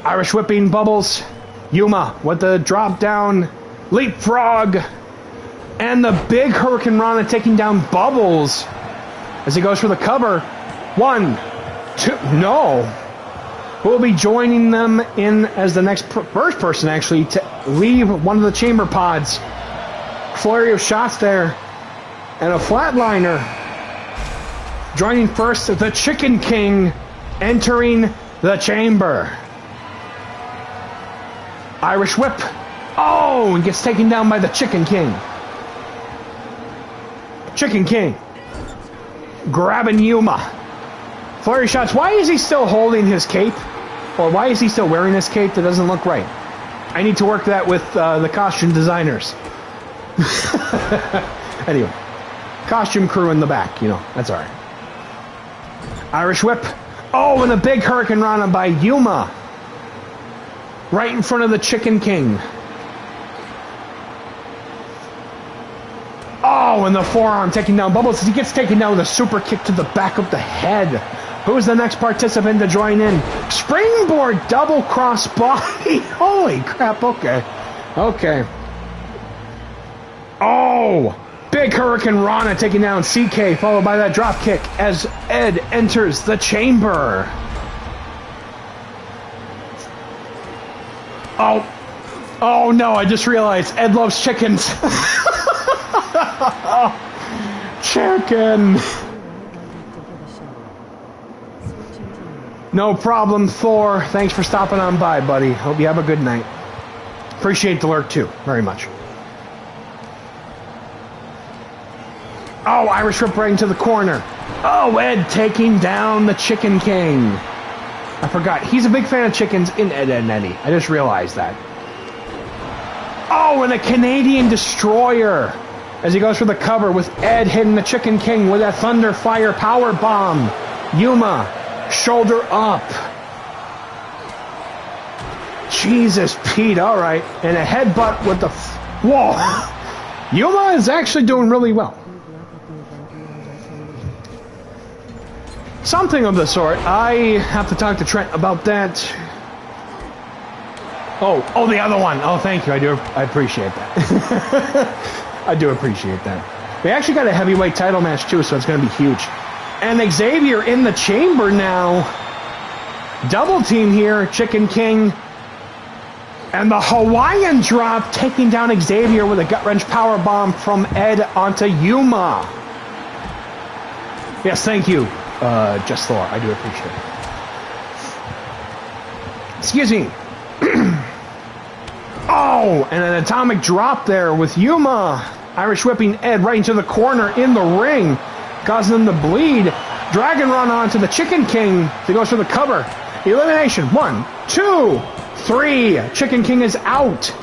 Irish whipping Bubbles. Yuma with the drop down leapfrog. And the big Hurricane Rana taking down Bubbles as he goes for the cover. 1, 2, no. Who will be joining them in as the next first person, actually, to leave one of the chamber pods. Flurry of shots there. And a flatliner. Joining first, the Chicken King entering the chamber. Irish whip. Oh, and gets taken down by the Chicken King. Chicken King. Grabbing Yuma. Flurry shots. Why is he still holding his cape? Or why is he still wearing his cape? That doesn't look right. I need to work that with the costume designers. Anyway. Costume crew in the back, you know. That's alright. Irish whip. Oh, and a big Hurricane Rana by Yuma. Right in front of the Chicken King. Oh, and the forearm taking down Bubbles as he gets taken down with a super kick to the back of the head. Who's the next participant to join in? Springboard double cross body. Holy crap, okay. Okay. Oh, big Hurricane Rana taking down CK, followed by that drop kick as Ed enters the chamber. Oh no, I just realized Ed loves chickens. Chicken. No problem, Thor. Thanks for stopping on by, buddy. Hope you have a good night. Appreciate the lurk, too. Very much. Oh, Irish whip right into the corner. Oh, Ed taking down the Chicken King. I forgot. He's a big fan of chickens in Ed, Edd n Eddy. I just realized that. Oh, and a Canadian Destroyer. As he goes for the cover with Ed hitting the Chicken King with that Thunder Fire power bomb. Yuma, shoulder up. Jesus, Pete, all right. And a headbutt with the... Whoa. Yuma is actually doing really well. Something of the sort. I have to talk to Trent about that. Oh, the other one. Oh, thank you. I appreciate that. I do appreciate that. We actually got a heavyweight title match too, so it's going to be huge. And Xavier in the chamber now. Double team here, Chicken King. And the Hawaiian drop taking down Xavier with a gut wrench power bomb from Ed onto Yuma. Yes, thank you, Just Thor. I do appreciate it. Excuse me. Oh, and an atomic drop there with Yuma. Irish whipping Ed right into the corner in the ring, causing him to bleed. Dragon Run onto the Chicken King. He goes for the cover. Elimination. 1, 2, 3. Chicken King is out.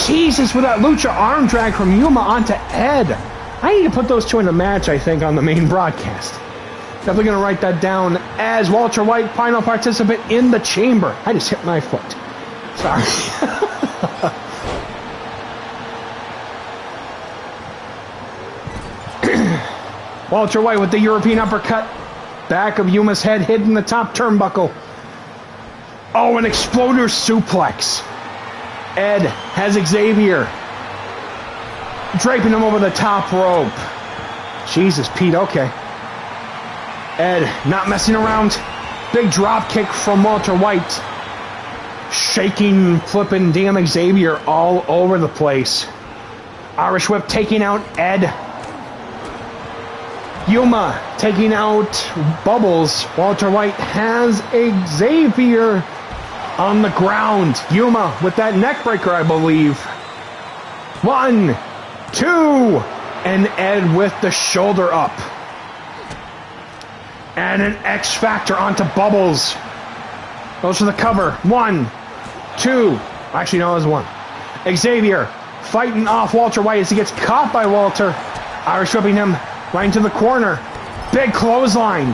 Jesus, with that lucha arm drag from Yuma onto Ed. I need to put those two in a match, I think, on the main broadcast. Definitely going to write that down as Walter White, final participant in the chamber. I just hit my foot. Sorry. Walter White with the European uppercut. Back of Yuma's head hitting the top turnbuckle. Oh, an exploder suplex. Ed has Xavier draping him over the top rope. Jesus, Pete, okay. Ed not messing around. Big drop kick from Walter White. Shaking, flipping damn Xavier all over the place. Irish whip taking out Ed. Yuma taking out Bubbles. Walter White has Xavier on the ground. Yuma with that neck breaker, I believe. 1, 2, and Ed with the shoulder up. And an X Factor onto Bubbles. Goes for the cover. 1, 2. Actually, no, it was 1. Xavier fighting off Walter White as he gets caught by Walter. Irish whipping him right into the corner. Big clothesline.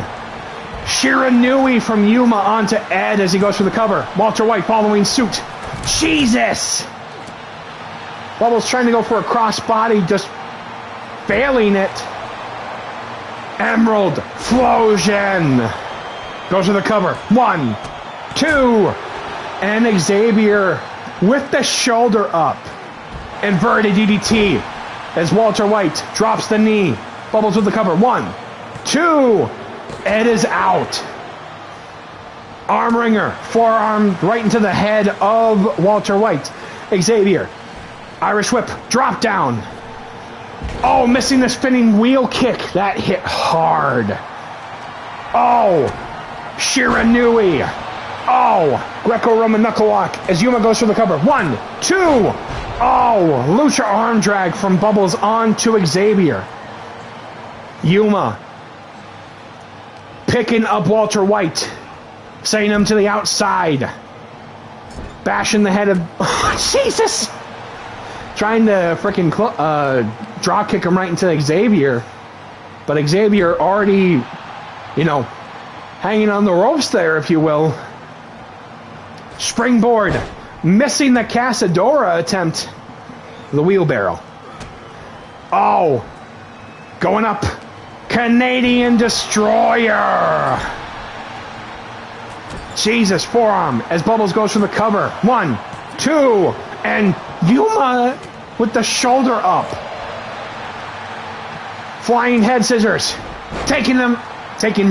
Shiranui from Yuma onto Ed as he goes for the cover. Walter White following suit. Jesus! Bubbles trying to go for a crossbody, just failing it. Emerald Flosion goes for the cover. 1, 2, and Xavier with the shoulder up. Inverted DDT as Walter White drops the knee. Bubbles with the cover. 1, 2. Ed is out. Arm wringer, forearm right into the head of Walter White. Xavier, Irish whip, drop down. Oh, missing the spinning wheel kick. That hit hard. Oh, Shiranui. Oh, Greco-Roman knuckle lock as Yuma goes for the cover. 1, 2. Oh, Lucha arm drag from Bubbles onto Xavier. Yuma picking up Walter White, sending him to the outside. Bashing the head of... Oh, Jesus! Trying to freaking draw kick him right into Xavier. But Xavier already, you know, hanging on the ropes there, if you will. Springboard. Missing the Casadora attempt. The wheelbarrow. Oh. Going up. Canadian Destroyer. Jesus, forearm as Bubbles goes for the cover. 1, 2, and Yuma with the shoulder up. Flying head scissors. Taking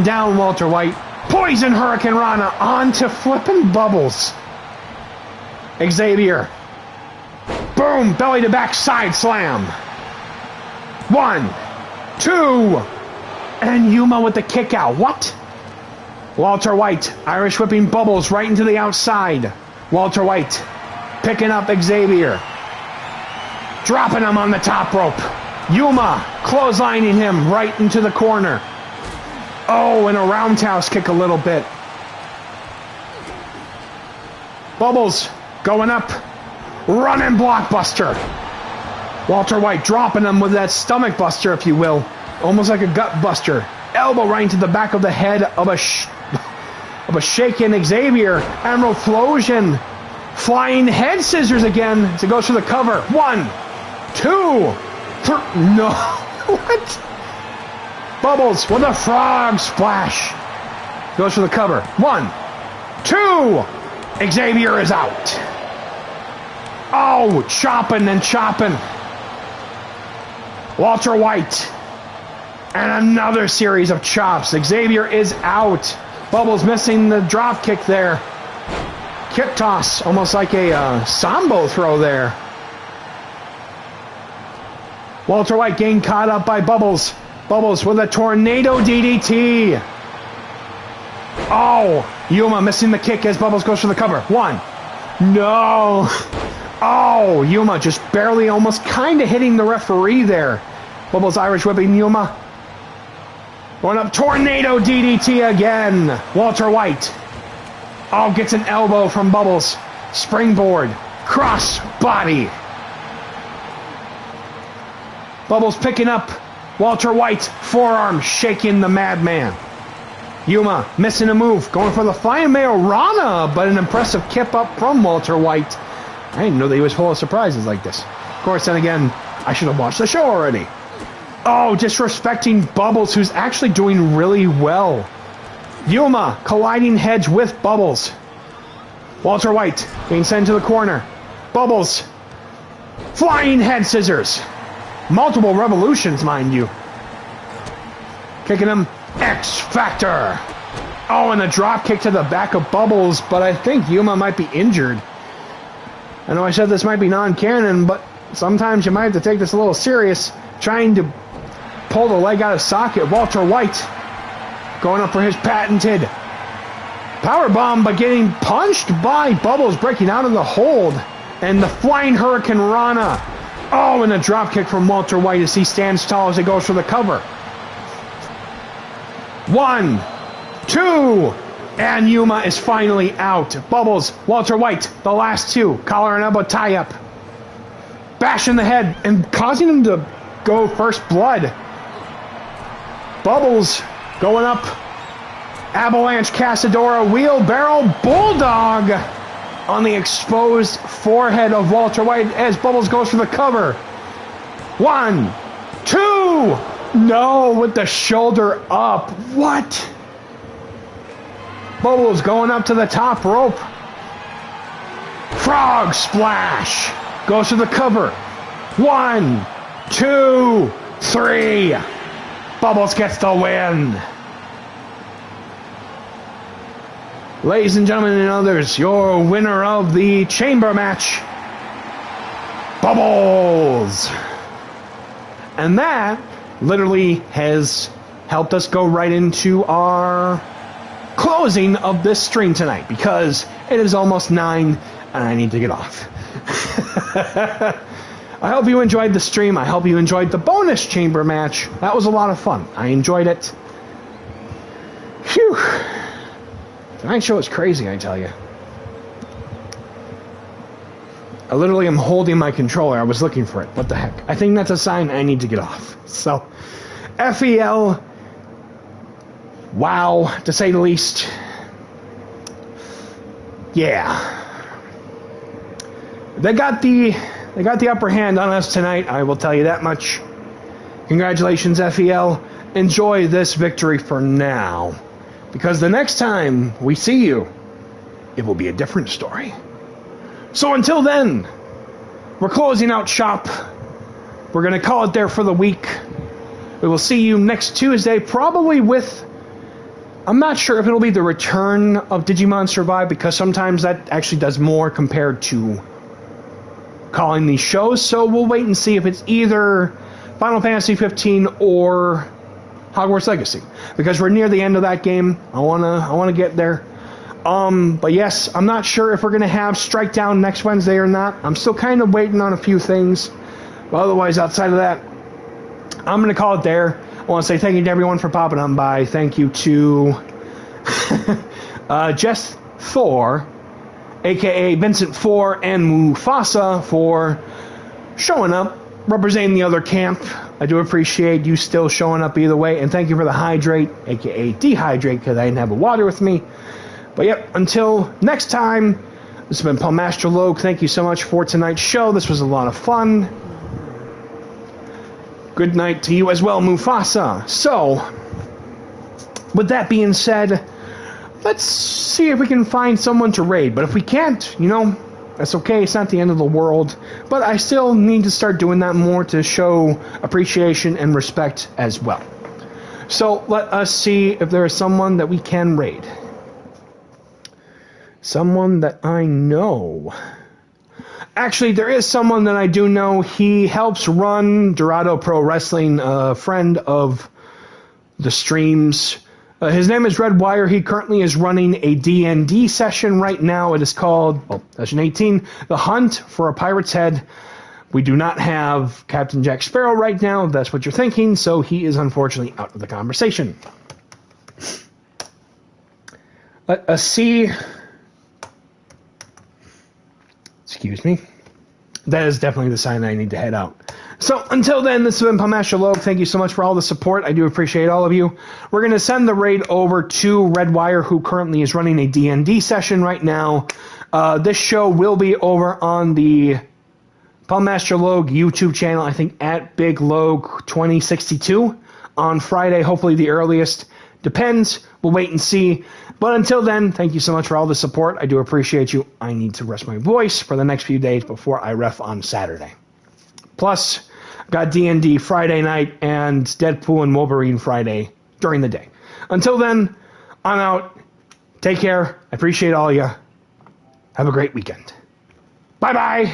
down Walter White. Poison Hurricane Rana onto flipping Bubbles. Xavier. Boom, belly to back side slam. 1, 2, and Yuma with the kick out. What? Walter White, Irish whipping Bubbles right into the outside. Walter White picking up Xavier. Dropping him on the top rope. Yuma clotheslining him right into the corner. Oh, and a roundhouse kick a little bit. Bubbles going up. Running blockbuster. Walter White dropping him with that stomach buster, if you will. Almost like a gut buster. Elbow right into the back of the head of a shaken Xavier. Emerald Flosion. Flying head scissors again as it goes for the cover. 1, 2, 3. No. What? Bubbles with a frog splash. Goes for the cover. 1, 2. Xavier is out. Oh, chopping and chopping. Walter White. And another series of chops. Xavier is out. Bubbles missing the drop kick there. Kick toss. Almost like a Sambo throw there. Walter White getting caught up by Bubbles. Bubbles with a tornado DDT. Oh, Yuma missing the kick as Bubbles goes for the cover. 1. No. Oh, Yuma just barely almost kind of hitting the referee there. Bubbles Irish whipping Yuma. Going up, tornado DDT again. Walter White. Oh, gets an elbow from Bubbles. Springboard. Cross body. Bubbles picking up Walter White. Forearm shaking the madman. Yuma missing a move. Going for the flying Mayo Rana, but an impressive kip up from Walter White. I didn't know that he was full of surprises like this. Of course, then again, I should have watched the show already. Oh, disrespecting Bubbles, who's actually doing really well. Yuma colliding heads with Bubbles. Walter White being sent to the corner. Bubbles. Flying head scissors. Multiple revolutions, mind you. Kicking him. X Factor. Oh, and a drop kick to the back of Bubbles, but I think Yuma might be injured. I know I said this might be non-canon, but sometimes you might have to take this a little serious. Trying to pull the leg out of socket. Walter White going up for his patented powerbomb, but getting punched by Bubbles, breaking out of the hold. And the flying Hurricane Rana. Oh, and a drop kick from Walter White as he stands tall as he goes for the cover. 1, 2, and Yuma is finally out. Bubbles, Walter White, the last 2. Collar and elbow tie-up. Bashing the head and causing him to go first blood. Bubbles going up. Avalanche Casadora wheelbarrow bulldog on the exposed forehead of Walter White as Bubbles goes for the cover. 1, 2. No, with the shoulder up. What? Bubbles going up to the top rope. Frog splash. Goes for the cover. 1, 2, 3. Bubbles gets the win. Ladies and gentlemen and others, your winner of the chamber match, Bubbles. And that literally has helped us go right into our closing of this stream tonight because it is almost 9 and I need to get off. I hope you enjoyed the stream. I hope you enjoyed the bonus chamber match. That was a lot of fun. I enjoyed it. Phew. Tonight's show is crazy, I tell you. I literally am holding my controller. I was looking for it. What the heck? I think that's a sign I need to get off. So, FEL, wow, to say the least. Yeah. They got the upper hand on us tonight, I will tell you that much. Congratulations, FEL. Enjoy this victory for now. Because the next time we see you, it will be a different story. So until then, we're closing out shop. We're going to call it there for the week. We will see you next Tuesday, probably with... I'm not sure if it'll be the return of Digimon Survive, because sometimes that actually does more compared to calling these shows. So we'll wait and see if it's either Final Fantasy 15 or Hogwarts Legacy, because we're near the end of that game. I wanna get there. But yes, I'm not sure if we're gonna have Strike Down next Wednesday or not. I'm still kind of waiting on a few things. But otherwise, outside of that, I'm gonna call it there. I want to say thank you to everyone for popping on by. Thank you to Jess Thor, aka Vincent 4, and Mufasa for showing up, representing the other camp. I do appreciate you still showing up either way, and thank you for the hydrate, aka dehydrate, because I didn't have the water with me. But yep, until next time, this has been Paul Master Logue. Thank you so much for tonight's show. This was a lot of fun. Good night to you as well, Mufasa. So, with that being said, let's see if we can find someone to raid. But if we can't, you know, that's okay. It's not the end of the world. But I still need to start doing that more to show appreciation and respect as well. So let us see if there is someone that we can raid. Someone that I know. Actually, there is someone that I do know. He helps run Rando Party Wrestling, a friend of the streams. His name is Red Wire. He currently is running a D&D session right now. It is called, session 18, The Hunt for a Pirate's Head. We do not have Captain Jack Sparrow right now, if that's what you're thinking, so he is unfortunately out of the conversation. Let us see. Excuse me. That is definitely the sign I need to head out. So, until then, this has been Pamasha Logue. Thank you so much for all the support. I do appreciate all of you. We're going to send the raid over to Red Wire, who currently is running a D&D session right now. This show will be over on the Pamasha Logue YouTube channel, I think, at Big Logue 2062 on Friday, hopefully the earliest. Depends. We'll wait and see. But until then, thank you so much for all the support. I do appreciate you. I need to rest my voice for the next few days before I ref on Saturday. Plus, I've got D&D Friday night and Deadpool and Wolverine Friday during the day. Until then, I'm out. Take care. I appreciate all of you. Have a great weekend. Bye-bye.